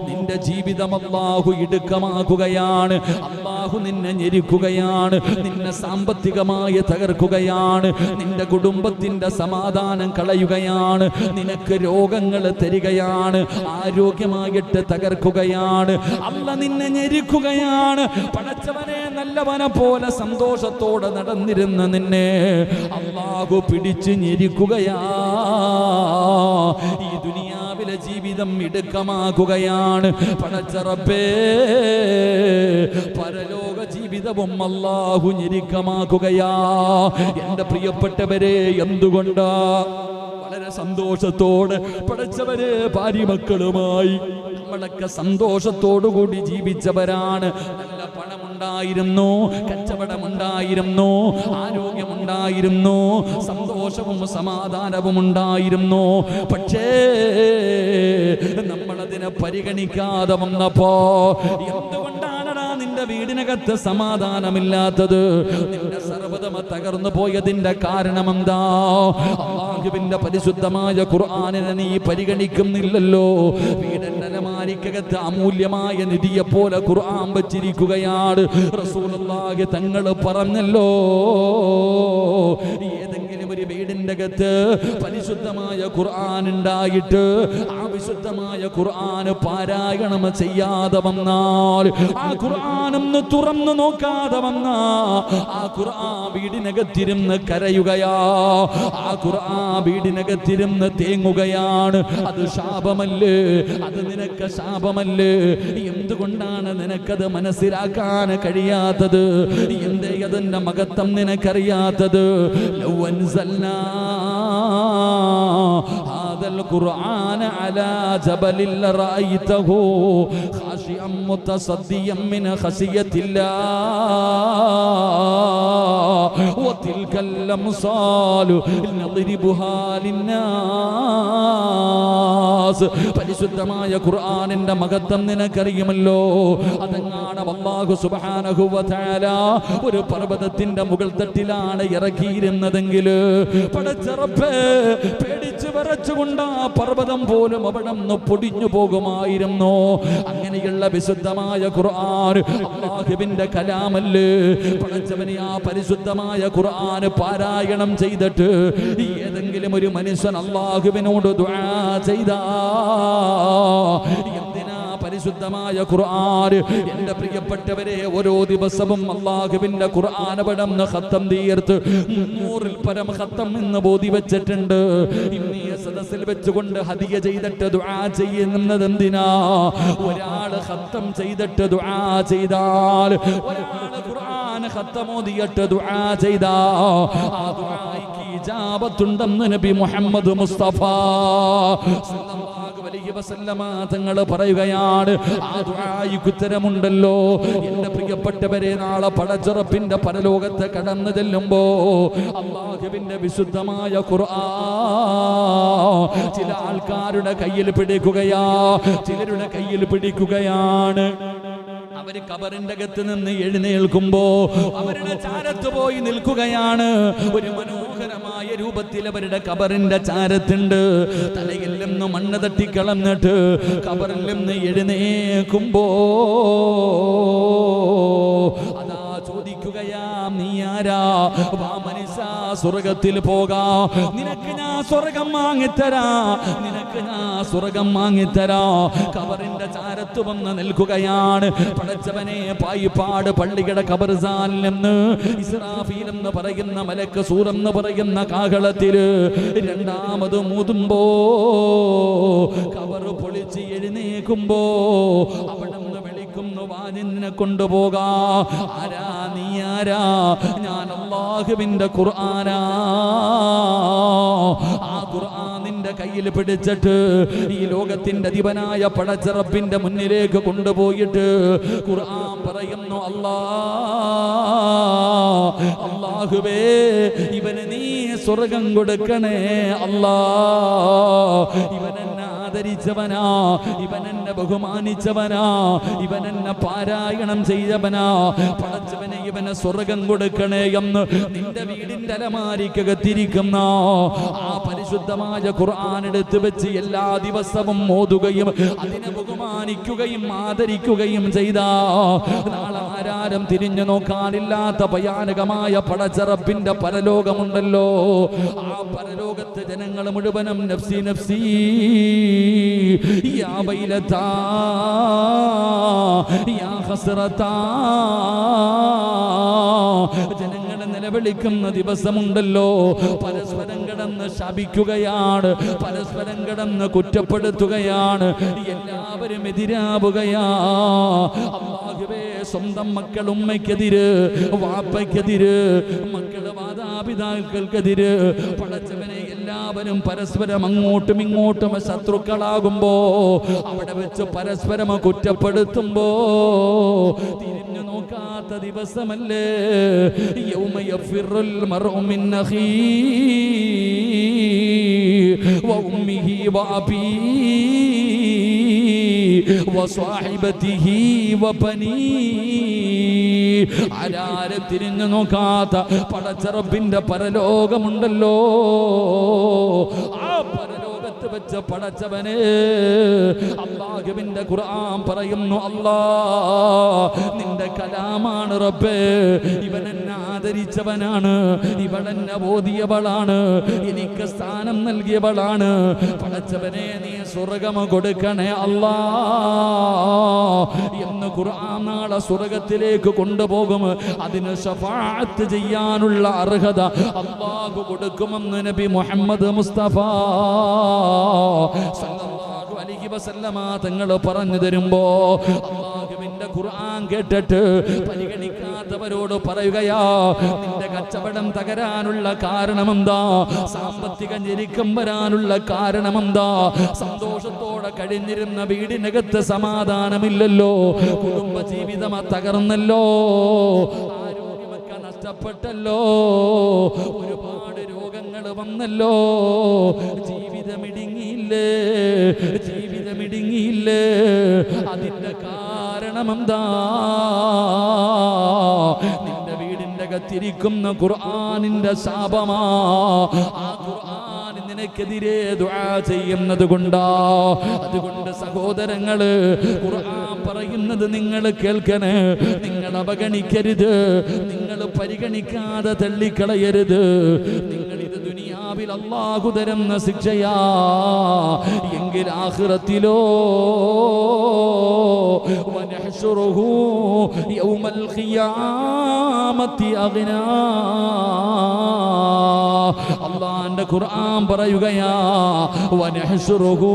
നിന്റെ ജീവിതം അള്ളാഹു ഇടുക്കമാക്കുകയാണ്. അള്ളാഹു നിന്നെ ഞെരുക്കുകയാണ്, നിന്നെ സാമ്പത്തികമായി തകർക്കുകയാണ്, നിന്റെ കുടുംബത്തിന്റെ സമാധാനം കളയുകയാണ്, നിനക്ക് രോഗങ്ങൾ തരികയാണ്, ആരോഗ്യമായിട്ട് തകർക്കുകയാണ്, അല്ല നിന്നെ ഞെരുക്കുകയാണ്. പടച്ചവനെ, നല്ലവനെ പോലെ സന്തോഷത്തോടെ നടന്നിരുന്ന നിന്നെ അള്ളാഹു പിടിച്ച് ഞെരുക്കുകയാ. ഈ ദുനിയാവിലെ ജീവിതം ഇടുക്കമാക്കുകയാണ്. പടച്ച റബ്ബേ, പരലോക ജീവിതവും അള്ളാഹു ഞെരുക്കമാക്കുകയാ. എൻ്റെ പ്രിയപ്പെട്ടവരെ, എന്തുകൊണ്ടാ? വളരെ സന്തോഷത്തോടെ പടച്ചവരെ ഭാര്യമക്കളുമായി നമ്മളൊക്കെ സന്തോഷത്തോടുകൂടി ജീവിച്ചവരാണ്. നല്ല പണമുണ്ടായിരുന്നു, കച്ചവടമുണ്ടായിരുന്നു, ആരോഗ്യമുണ്ടായിരുന്നു, സന്തോഷവും സമാധാനവും ഉണ്ടായിരുന്നു. പക്ഷേ നമ്മളതിനെ പരിഗണിക്കാതെ വന്നപ്പോ, എന്തുകൊണ്ടാണടാ നിന്റെ വീടിനകത്ത് സമാധാനമില്ലാത്തത്? നിന്റെ സർവ്വതമ തകർന്നു പോയതിന്റെ കാരണം എന്താ? അല്ലാഹുവിന്റെ പരിശുദ്ധമായ ഖുർആനിനെ നീ പരിഗണിക്കുന്നില്ലല്ലോ. വീടിന്റെ അലമാരിക്കകത്ത് അമൂല്യമായ നിധിയെ പോലെ ഖുർആൻ വച്ചിരിക്കുകയാണ്. റസൂലുള്ളാഹി തങ്ങൾ പറഞ്ഞല്ലോ, ഏതെങ്കിലും ഒരു വീടിന്റെ അകത്ത് പരിശുദ്ധമായ ഖുർആൻ ഉണ്ടായിട്ട് ആ വിശുദ്ധമായ ഖുർആൻ പാരായണം ചെയ്യാതെ വന്നാൽ, ആ ഖുർആനൊന്ന് തുറന്നു നോക്കാതെ വന്നാ, ആ ഖുർആൻ വീടിനകത്തിരുന്ന് കരയുകയാ, ആ ഖുർആൻ വീടിനകത്തിരുന്ന് തേങ്ങുകയാണ്. അത് ശാപമല്ലേ? അത് നിനക്ക് ശാപമല്ലേ? എന്തുകൊണ്ടാണ് നിനക്കത് മനസ്സിലാക്കാൻ കഴിയാത്തത്? എന്തേ അതിന്റെ മഹത്വം നിനക്കറിയാത്തത്? ലൗ അൻസൽനാ ഹാദൽ ഖുർആന അലാ ജബലിൽ ലറഅയ്തഹു ഖാശിഅൻ മുതസദ്ദിയൻ മിൻ ഖശിയത്തില്ലാഹ് വതിൽകൽ അംസാലു നദ്രിബുഹാ ലിന്നാസ്. പരിശുദ്ധമായ ഖുർആനിന്റെ മഹത്വം നിനക്കറിയുമല്ലോ. അതെങ്ങാണ് അല്ലാഹു സുബ്ഹാനഹു വ തആല ഒരു പർവ്വതത്തിന്റെ മുകൾ തട്ടിലാണ് ഇറക്കിയിരുന്നതെങ്കിൽ, പടച്ച റബ്ബേ, പേടിച്ച് വിറച്ചുകൊണ്ട് ആ പർവ്വതം പോലും അവിടെ നിന്ന് പൊടിഞ്ഞു പോകുമായിരുന്നു. അങ്ങനെയുള്ള വിശുദ്ധമായ ഖുർആൻ അല്ലാഹുവിന്റെ കലാമല്ലേ? പടച്ചവനെ, ആ പരിശുദ്ധമായ ഖുർആൻ പാരായണം ചെയ്തിട്ട് ഏതെങ്കിലും ഒരു മനുഷ്യൻ അല്ലാഹുവിനോട് ദുആ ചെയ്താ, എന്തിനാ പരിശുദ്ധമായ ഖുർആൻ എന്റെ പ്രിയപ്പെട്ടവരെ ഓരോ ദിവസവും അല്ലാഹുവിന്റെ ഖുർആൻ പടന്ന് ഖത്തം തീർത്ത് 300-ൽ പരം ഖത്തം എന്ന് ബോധി വെച്ചിട്ടുണ്ട്. ഇന്നീ സദസ്സിൽ വെച്ചുകൊണ്ട് ഹദിയ ചെയ്തിട്ട് ദുആ ചെയ്യുന്നത് എന്തിനാ? ഒരാള് ഖത്തം ചെയ്തിട്ട് ദുആ ചെയ്താൽ, ഒരാള് ഖുർആൻ ഖത്തം ഓതിയിട്ട് ദുആ ചെയ്താ ആ ദുആയ്ക്ക് ഇജാബത്തുണ്ടെന്ന് നബി മുഹമ്മദ് മുസ്തഫ സല്ലല്ലാഹു അലൈഹി വസല്ലമ തങ്ങൾ പറയുകയാണ്. ആ ദുആയ്ക്ക് ഉത്തരമുണ്ടല്ലോ. എന്റെ പ്രിയപ്പെട്ടവരെ, നാളെ പടച്ചുറപ്പിന്റെ പരലോകത്ത് കടന്നു ചെല്ലുമ്പോ അല്ലാഹുവിന്റെ വിശുദ്ധമായ ഖുർആൻ ചില ആൾക്കാരുടെ കയ്യിൽ പിടിക്കുകയാ, ചിലരുടെ കയ്യിൽ പിടിക്കുകയാണ്. അവര് കബറിന്റെ അകത്ത് നിന്ന് എഴുന്നേൽക്കുമ്പോ അവരുടെ ചാരത്ത് പോയി നിൽക്കുകയാണ്. ഒരു മനോഹരമായ രൂപത്തിൽ അവരുടെ കബറിന്റെ ചാരത്തുണ്ട്. തലയിൽ നിന്ന് മണ്ണ് തട്ടിക്കളന്നിട്ട് കബറിൽ നിന്ന് എഴുന്നേൽക്കുമ്പോ അതാ ചോദിക്കുകയാ, നീ ആരാ? വാ മനുഷ്യാ, സ്വർഗത്തിൽ പോകാം, നിനക്ക് ഞാൻ സ്വർഗം വാങ്ങിത്തരാ, നിനക്ക് ഞാൻ സ്വർഗം വാങ്ങിത്തരാ. കബറിന്റെ ചാരത്ത് വന്ന് നിൽക്കുകയാണ്. പടച്ചവനെ, പായിപ്പാട് പള്ളിയുടെ ഖബർസ്ഥാനിൽ നിന്ന് ഇസ്രാഫീൽ എന്ന് പറയുന്ന മലക്ക് സൂർ എന്ന് പറയുന്ന കാഹളത്തില് രണ്ടാമത് മൂതുമ്പോ കബർ പൊളിച്ച് എഴുന്നേക്കുമ്പോ അവിടെ നിന്ന് വിളിക്കുന്നു, വാ നിന്നെ കൊണ്ടുപോകാ. ആരാ നീ? ആരാ? ഞാൻ അല്ലാഹുവിന്റെ ഖുർആനാ. ആ ഖുർആൻ നിന്റെ കയ്യിൽ പിടിച്ചിട്ട് ഈ ലോകത്തിന്റെ അധിപനായ പടച്ചറപ്പിന്റെ മുന്നിലേക്ക് കൊണ്ടുപോയിട്ട് ഖുർആൻ പറയുന്നു, അല്ലാഹുവേ, ഇവന് നീ സ്വർഗം കൊടുക്കണേ അല്ലാ. ഇവനെന്നെ ആദരിച്ചവനാ, ഇവനെന്നെ ബഹുമാനിച്ചവനാ, ഇവനെന്നെ പാരായണം ചെയ്തവനാ. പടച്ചവനെ, ഇവനെ സ്വർഗം കൊടുക്കണേ എന്ന് നിന്റെ വീടിന്റെ അലമാരിക്കകത്തിരിക്കുന്ന ആ പരിശുദ്ധമായ ഖുർആൻ എടുത്ത് വെച്ച് എല്ലാ ദിവസവും ഓതുകയും അതിനെ ബഹുമാനിക്കുകയും ആദരിക്കുകയും ചെയ്ത നാളെ ആരാരും തിരിഞ്ഞു നോക്കാനില്ലാത്ത ഭയാനകമായ പടച്ചറപ്പിന്റെ പരലോകമുണ്ടല്ലോ. ആ പരലോകത്ത് ജനങ്ങൾ മുഴുവനും നഫ്സി നഫ്സി യാ വൈലതാ യാ ഖസ്റതാ ജനങ്ങളെ നിലവിളിക്കുന്ന ദിവസമുണ്ടല്ലോ. പരസ്പരം കിടന്ന് ശപിക്കുകയാണ്, പരസ്പരം കിടന്ന് കുറ്റപ്പെടുത്തുകയാണ്, എല്ലാവരും എതിരാവുകയാ. അല്ലാഹുവേ, സ്വന്തം മക്കൾ ഉമ്മയ്ക്കെതിര്, വാപ്പയ്ക്കെതിര്, മക്കള് മാതാപിതാക്കൾക്കെതിര്. പടച്ചവനെ, എല്ലാവരും പരസ്പരം അങ്ങോട്ടും ഇങ്ങോട്ടും ശത്രുക്കളാകുമ്പോ അവിടെ വെച്ച് പരസ്പരം കുറ്റപ്പെടുത്തുമ്പോ തിരിഞ്ഞു നോക്കാത്ത ദിവസമല്ലേ. യൗമ യഫിറുൽ മർഉ മിൻ അഖീഹി വ ഉമ്മിഹി വ അബീഹി വ സ്വഹിബതിഹി വ ബനീഹി. ആരാരും തിരിഞ്ഞു നോക്കാത്ത പടച്ചറപ്പിന്റെ പരലോകമുണ്ടല്ലോ. ആ പരലോകത്ത് വെച്ച് പടച്ചവനെ, അല്ലാഹുവിന്റെ ഖുർആൻ പറയുന്നു, അല്ലാ, നിന്റെ കലാമാണ് റബ്ബേ. ഇവനെന്നെ ആദരിച്ചവനാണ്, ഇവളെന്നെ ബോധിയവളാണ്, എനിക്ക് സ്ഥാനം നൽകിയവളാണ്. പടച്ചവനെ, നീ സ്വർഗം കൊടുക്കണേ അല്ലാ എന്ന് ഖുർആൻ നാളെ സ്വർഗത്തിലേക്ക് കൊണ്ടുപോകും. അതിന് ശഫാഅത്ത് ചെയ്യാനുള്ള അർഹത അല്ലാഹു കൊടുക്കുമെന്ന് നബി മുഹമ്മദ് മുസ്തഫ സല്ലല്ലാഹു അലൈഹി വസല്ലമ തങ്ങൾ പറഞ്ഞു തരുമ്പോ അല്ലാഹുവിന്റെ ഖുർആൻ കേട്ടിട്ട് പരിഗണിക്കാത്തവരോട് പറയുകയാ, നിന്റെ കച്ചവടം തകരാനുള്ള കാരണമെന്താ? സാമ്പത്തിക ഞെരുക്കം വരാനുള്ള കാരണമെന്താ? സന്തോഷത്തോടെ കഴിഞ്ഞിരുന്ന വീടിനകത്ത് സമാധാനമില്ലല്ലോ, കുടുംബ ജീവിതം തകർന്നല്ലോ, ആരോഗ്യമൊക്കെ നഷ്ടപ്പെട്ടല്ലോ, ഒരുപാട് രോഗങ്ങൾ വന്നല്ലോ, ജീവിതമിടുങ്ങിയില്ലേ, ജീവിതമിടുങ്ങിയില്ലേ. അതിന്റെ കാരണമെന്താ? നിന്റെ വീടിന്റെ അകത്തിരിക്കുന്ന ഖുർആനിന്റെ ശാപമാ. ആ ഖുർആൻ നിനക്കെതിരെ ദുആ ചെയ്യുന്നത് കൊണ്ടാ. അതുകൊണ്ട് സഹോദരങ്ങള്, ഖുർആൻ പറയുന്നത് നിങ്ങൾ കേൾക്കണേ, നിങ്ങൾ അവഗണിക്കരുത്, നിങ്ങൾ പരിഗണിക്കാതെ തള്ളിക്കളയരുത്. നിങ്ങൾ ഇത് ദുനിയാവിൽ അല്ലാഹു തരുന്ന ശിക്ഷയാ, എങ്കിൽ ആഖിറത്തിലോ വനഹ്ശുറുഹു യൗമൽ ഖിയാമത്തി അഗ്നാ. അല്ലാഹുവിന്റെ ഖുർആൻ പറയുകയാ വനഹ്ശുറുഹു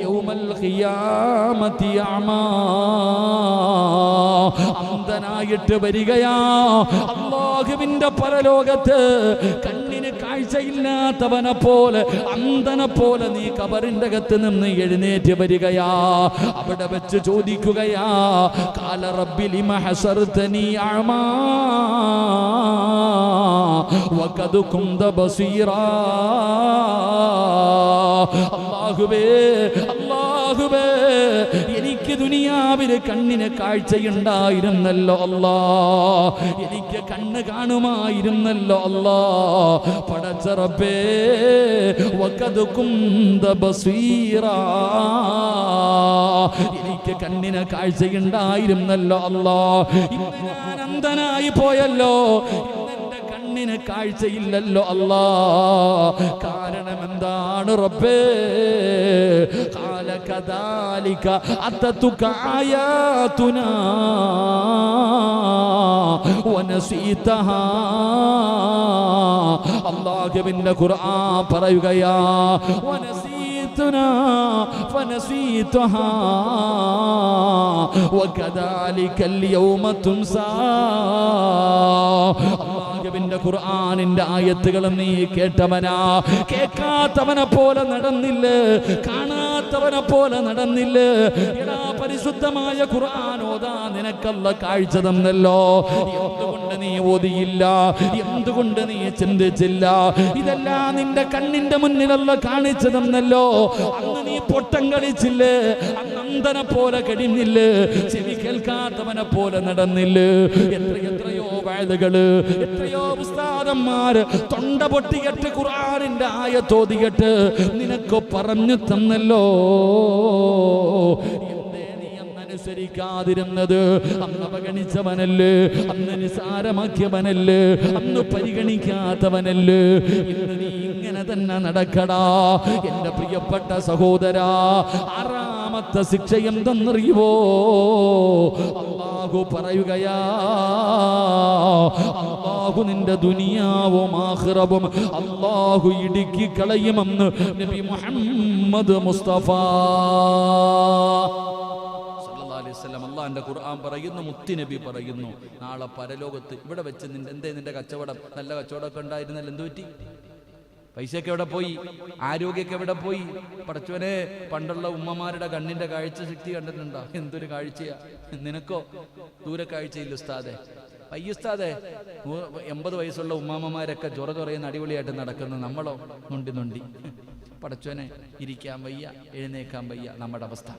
യൗമൽ ഖിയാമത്തി അഅമാ. അന്ധനായിട്ട് വരികയാ അല്ലാഹുവിന്റെ പരലോകത്ത്. കണ്ണിന് കാഴ്ചയില്ലാത്തവനെ പോലെ അന്ധനെ പോലെ നീ ഖബറിന്റെ അകത്ത് നിന്ന് എഴുന്നേറ്റ് വരികയാ. അവിടെ വെച്ച് ചോദിക്കുകയാ ഖാല റബ്ബി ലിമ ഹസർതനി അഅമാ വഖദ് കുന്ത ബസീറാ. അല്ലാഹുവേ അല്ലാഹുവേ എനിക്ക് ദുനിയാവില് കണ്ണിന് കാഴ്ചയുണ്ടായിരുന്നല്ലോ അല്ലാ, എനിക്ക് കണ്ണ് കാണുമായിരുന്നല്ലോ അല്ലാ. പടച്ച റബ്ബേ വഖദ് കുന്ത ബസീറാ, എനിക്ക് കണ്ണിന് കാഴ്ചയുണ്ടായിരുന്നല്ലോ അല്ലാ. ഇന്ന് ഞാൻ അന്ധനായി പോയല്ലോ, കണ്ണിന് കാഴ്ചയില്ലല്ലോ അല്ലാ. കാരണം എന്താണ് റബ്ബേ? ഖാല കദാലിക അതതുക ആയാതുനാ വനസീതഹാ. അല്ലാഹുവിന്റെ ഖുർആൻ പറയുകയാ വനസീതുനാ ഫനസീതഹാ വകദാലികൽ യൗമ തുൻസാ. അല്ലാഹുവിന്റെ ഖുർആനിന്റെ ആയത്തുകൾ നീ കേട്ടവനാ, കേൾക്കാത്തവനെ പോലെ നടന്നില്ലേ, കാണാത്തവനെ പോലെ നടന്നില്ലേ. എടാ പരിശുദ്ധമായ ഖുർആൻ ഓതാ നിനക്കല്ല കാഴ്ച തന്നല്ലോ. എന്തുകൊണ്ട് നീ ഓതിയില്ല? എന്തുകൊണ്ട് നീ ചിന്തിച്ചില്ല? ഇതെല്ലാം നിന്റെ കണ്ണിന്റെ മുന്നിലല്ല കാണിച്ചു തന്നല്ലോ. അന്ന് നീ പൊട്ടം കളിച്ചില്ലേ, അന്ന് അന്ധനെ പോലെ കഴിഞ്ഞില്ലേ, ചെവി കേൾക്കാത്തവനെ പോലെ നടന്നില്ലേ. എത്രയോ വയലുകള്, എത്രയോ ഉസ്താദന്മാര് തൊണ്ട പൊട്ടിയിട്ട് ഖുർആനിന്റെ ആയത്തോതിയിട്ട് നിനക്ക് പറഞ്ഞു തന്നല്ലോ. അനുസരിക്കാതിരുന്നത് അന്ന് അവഗണിച്ചവനല്ലേ, അന്ന് നിസാരമാക്കിയവനല്ലേ, അന്ന് പരിഗണിക്കാത്തവനല്ലേ. ഇന്ന് നീ ഇങ്ങനെ തന്നെ നടക്കടാ എന്റെ പ്രിയപ്പെട്ട സഹോദരാ. ആറാമത്തെ ശിക്ഷ എന്തെന്നറിയുവോ? അല്ലാഹു പറയുകയാ അല്ലാഹു നിന്റെ ദുനിയാവും ആഖിറവും അല്ലാഹു ഇടുക്കി കളയുമെന്ന് നബി മുഹമ്മദ് മുസ്തഫ. അല്ലാഹുവിന്റെ ഖുർആൻ പറയുന്നു, മുത്തുനബി പറയുന്നു, നാളെ പരലോകത്ത് ഇവിടെ വെച്ച് നിന്റെ കച്ചവടം നല്ല കച്ചവടമൊക്കെ ഉണ്ടായിരുന്നല്ലോ, എന്തു പറ്റി? പൈസയൊക്കെ എവിടെ പോയി? ആരോഗ്യമൊക്കെ എവിടെ പോയി? പടച്ചവനെ, പണ്ടുള്ള ഉമ്മമാരുടെ കണ്ണിന്റെ കാഴ്ച ശക്തി കണ്ടിട്ടുണ്ടോ? എന്തൊരു കാഴ്ചയാ! നിനക്കോ ദൂരെ കാഴ്ചയില്ല ഉസ്താദെ. ഉസ്താദെ 80 വയസ്സുള്ള ഉമ്മാമ്മമാരൊക്കെ ചൊറയുന്ന അടിപൊളിയായിട്ട് നടക്കുന്നു, നമ്മളോ നൊണ്ടി. പടച്ചവനെ, ഇരിക്കാൻ വയ്യ, എഴുന്നേക്കാൻ വയ്യ. നമ്മുടെ അവസ്ഥ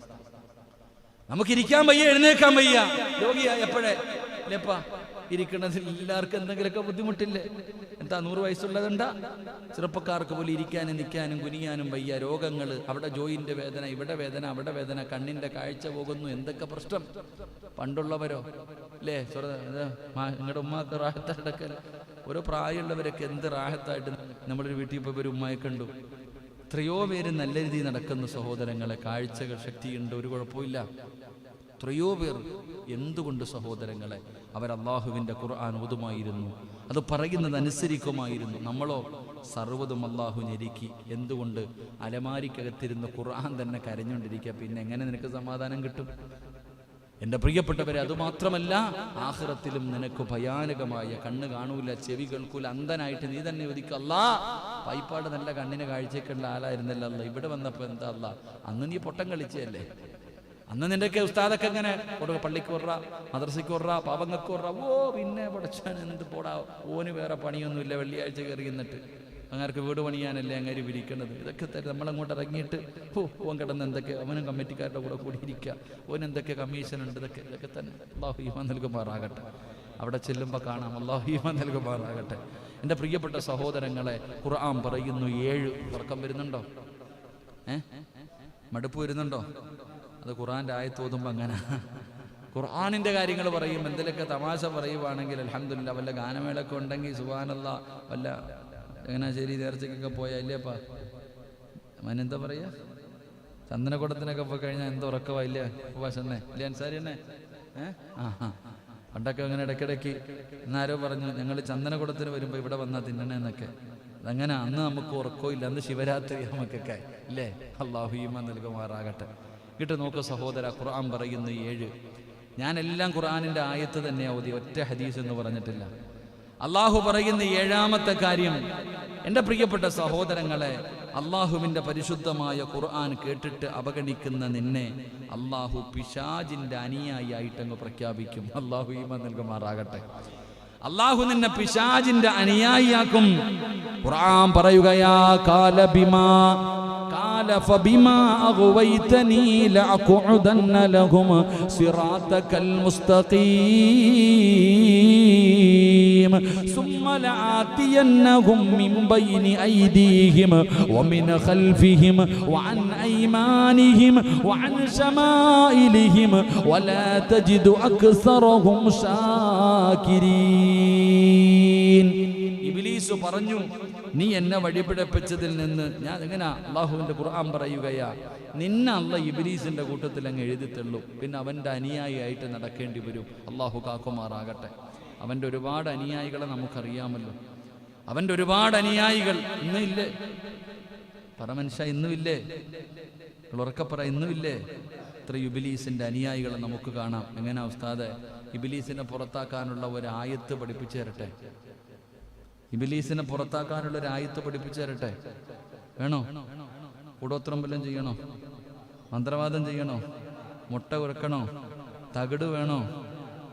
നമുക്കിരിക്കാൻ വയ്യ, എഴുന്നേക്കാൻ വയ്യ. രോഗിയാ എപ്പോഴേ ലേപ്പാ ഇരിക്കണതിൽ എല്ലാവർക്കും എന്തെങ്കിലുമൊക്കെ ബുദ്ധിമുട്ടില്ലേ? എന്താ 100 വയസ്സുള്ളതുണ്ടാ? ചെറുപ്പക്കാർക്ക് പോലും ഇരിക്കാനും നിൽക്കാനും കുനിയാനും വയ്യ. രോഗങ്ങൾ, അവിടെ ജോയിന്റ് വേദന, ഇവിടെ വേദന, അവിടെ വേദന, കണ്ണിന്റെ കാഴ്ച പോകുന്നു. എന്തൊക്കെ പ്രശ്നം! പണ്ടുള്ളവരോ അല്ലേ, നിങ്ങളുടെ ഉമ്മാക്ക് റാഹത്തായിട്ടൊക്കെ ഓരോ പ്രായമുള്ളവരൊക്കെ എന്ത് റാഹത്തായിട്ട് നമ്മളൊരു വീട്ടിൽ പോയി ഒരു ഉമ്മയെ കണ്ടു. എത്രയോ പേര് നല്ല രീതിയിൽ നടക്കുന്ന സഹോദരങ്ങളെ, കാഴ്ചകൾ ശക്തിയുണ്ട്, ഒരു കുഴപ്പമില്ല. എത്രയോ പേർ എന്തുകൊണ്ട് സഹോദരങ്ങളെ അവർ അള്ളാഹുവിൻ്റെ ഖുർആൻ ഓതുമായിരുന്നു, അത് പറയുന്നത് അനുസരിക്കുമായിരുന്നു. നമ്മളോ സർവ്വതും അള്ളാഹു ഞെരുക്കി. എന്തുകൊണ്ട്? അലമാരിക്കകത്തിരുന്ന് ഖുർആൻ തന്നെ കരഞ്ഞുകൊണ്ടിരിക്കുക. പിന്നെ എങ്ങനെ നിനക്ക് സമാധാനം കിട്ടും? എൻ്റെ പ്രിയപ്പെട്ടവരെ, അതുമാത്രമല്ല ആഖിറത്തിലും നിനക്ക് ഭയാനകമായ കണ്ണ് കാണൂല, ചെവി കേൾക്കൂല, അന്ധനായിട്ട് നീ തന്നെ ഒതുക്കല്ല. പൈപ്പാട് നല്ല കണ്ണിന് കാഴ്ചയൊക്കെയുള്ള ആളായിരുന്നല്ലോ അല്ല, ഇവിടെ വന്നപ്പോൾ എന്താ അല്ല? അന്ന് നീ പൊട്ടം കളിച്ചല്ലേ? അന്ന് നിന്റെയൊക്കെ ഉസ്താദൊക്കെ എങ്ങനെ പള്ളിക്ക് വിടറ, മദ്രസയ്ക്ക് വിടറ, പാവങ്ങൾക്ക് വിടറ. പിന്നെ പഠിച്ചാൻ എന്ത് പോടാ, ഓന് വേറെ പണിയൊന്നുമില്ല, വെള്ളിയാഴ്ച കയറി എന്നിട്ട് അങ്ങാർക്ക് വീട് പണിയാനല്ലേ അങ്ങാര് വിരിക്കണത്. ഇതൊക്കെ തരും. നമ്മളങ്ങോട്ട് ഇറങ്ങിയിട്ട് ഓൻ കിടന്ന് എന്തൊക്കെ, അവനും കമ്മിറ്റിക്കാരുടെ കൂടെ കൂടിയിരിക്കുക, ഓൻ എന്തൊക്കെ കമ്മീഷൻ ഉണ്ട്, ഇതൊക്കെ തന്നെ. അല്ലാഹു ഈമാൻ നൽകുമാറാകട്ടെ. അവിടെ ചെല്ലുമ്പോൾ കാണാം. അല്ലാഹു ഈമാൻ നൽകുമാറാകട്ടെ. എൻ്റെ പ്രിയപ്പെട്ട സഹോദരങ്ങളെ, ഖുർആൻ പറയുന്നു 7. ഉറക്കം വരുന്നുണ്ടോ? മടുപ്പ് വരുന്നുണ്ടോ? അത് ഖുർആൻ്റെ ആയത്ത് ഓതുമ്പോൾ അങ്ങനെ ഖുർആനിൻ്റെ കാര്യങ്ങൾ പറയും. എന്തെങ്കിലുമൊക്കെ തമാശ പറയുവാണെങ്കിൽ അൽഹംദുലില്ലാ, വല്ല ഗാനമേളൊക്കെ ഉണ്ടെങ്കിൽ സുബ്ഹാനല്ലാഹ്, വല്ല ചങ്ങനാശ്ശേരി നേർച്ചയ്ക്കൊക്കെ പോയാൽ ഇല്ലേപ്പാ, അവനെന്താ പറയുക, ചന്ദനക്കുടത്തിനൊക്കെ പോയി കഴിഞ്ഞാൽ എന്ത് ഉറക്കമായില്ലേ ഉപവാസന്നെ ഇല്ലേ അൻസാരി തന്നെ? പണ്ടൊക്കെ അങ്ങനെ ഇടയ്ക്കിടയ്ക്ക് എന്നാരോ പറഞ്ഞു ഞങ്ങൾ ചന്ദനക്കുടത്തിന് വരുമ്പോൾ ഇവിടെ വന്നാൽ തിന്നണേന്നൊക്കെ. അതങ്ങനെ അന്ന് നമുക്ക് ഉറക്കമില്ല, അന്ന് ശിവരാത്രി നമുക്കൊക്കെ ഇല്ലേ? അള്ളാഹു ഈമാൻ നൽകുമാറാകട്ടെ. ഇട്ട് നോക്ക് സഹോദര, ഖുർആൻ പറയുന്നു 7. ഞാനെല്ലാം ഖുർആനിൻ്റെ ആയത്ത് തന്നെ ഓതി, ഒറ്റ ഹദീസ് എന്ന് പറഞ്ഞിട്ടില്ല. അള്ളാഹു പറയുന്ന 7ാമത്തെ കാര്യം, എൻ്റെ പ്രിയപ്പെട്ട സഹോദരങ്ങളെ, അള്ളാഹുവിൻ്റെ പരിശുദ്ധമായ ഖുർആൻ കേട്ടിട്ട് അവഗണിക്കുന്ന നിന്നെ അള്ളാഹു പിശാചിൻ്റെ അനുയായി ആയിട്ടങ്ങ് പ്രഖ്യാപിക്കും. അള്ളാഹു ഈമാൻ നൽകുമാറാകട്ടെ. അള്ളാഹു നിന്നെ പിശാചിൻ്റെ അനുയായിയാക്കും. ഖുർആൻ പറയുകയാ, ഖാല ഫബിമാ അഗ്വൈതനീ ലഅഖഉദന്ന ലഹും സിറാതകൽ മുസ്തഖീം സുമ്മ ലആതിയന്നഹും മിൻ ബൈനി ഐദീഹിം വമിൻ ഖൽഫിഹിം വഅൻ അയ്മാനിഹിം വഅൻ ശമാഇലിഹിം വലാ തജിദു അക്സറഹും ശാകിരീൻ. ഇബ്ലീസ് പറഞ്ഞു, നീ എന്നെ വഴിപിഴപ്പിച്ചതിൽ നിന്ന് ഞാൻ എങ്ങനെ? അള്ളാഹുവിൻ്റെ ഖുർആൻ പറയുകയാ, നിന്നെ അള്ളാഹ് ഇബ്ലീസിന്റെ കൂട്ടത്തിൽ അങ്ങ് എഴുതിത്തള്ളു, പിന്നെ അവൻ്റെ അനുയായിയായിട്ട് നടക്കേണ്ടി വരും. അള്ളാഹു കാക്കുമാറാകട്ടെ. അവൻ്റെ ഒരുപാട് അനുയായികളെ നമുക്കറിയാമല്ലോ. അവൻ്റെ ഒരുപാട് അനുയായികൾ ഇന്നില്ലേ? പറമനുഷ്യ ഇന്നുമില്ലേ? ഉറക്കപ്പറ ഇന്നുമില്ലേ? ഇത്ര ഇബ്ലീസിന്റെ അനുയായികളെ നമുക്ക് കാണാം. എങ്ങനെ ഉസ്താദെ, ഇബ്ലീസിനെ പുറത്താക്കാനുള്ള ഒരു ആയത്ത് പഠിപ്പിച്ചു തരട്ടെ. ഇബ്ലീസിനെ പുറത്താക്കാനുള്ള ഒരു ആയത്ത് പഠിപ്പിച്ചു തരട്ടെ. വേണോ? കൂടോത്രം വല്ലതും ചെയ്യണോ? മന്ത്രവാദം ചെയ്യണോ? മുട്ട കുറക്കണോ? തകിട് വേണോ?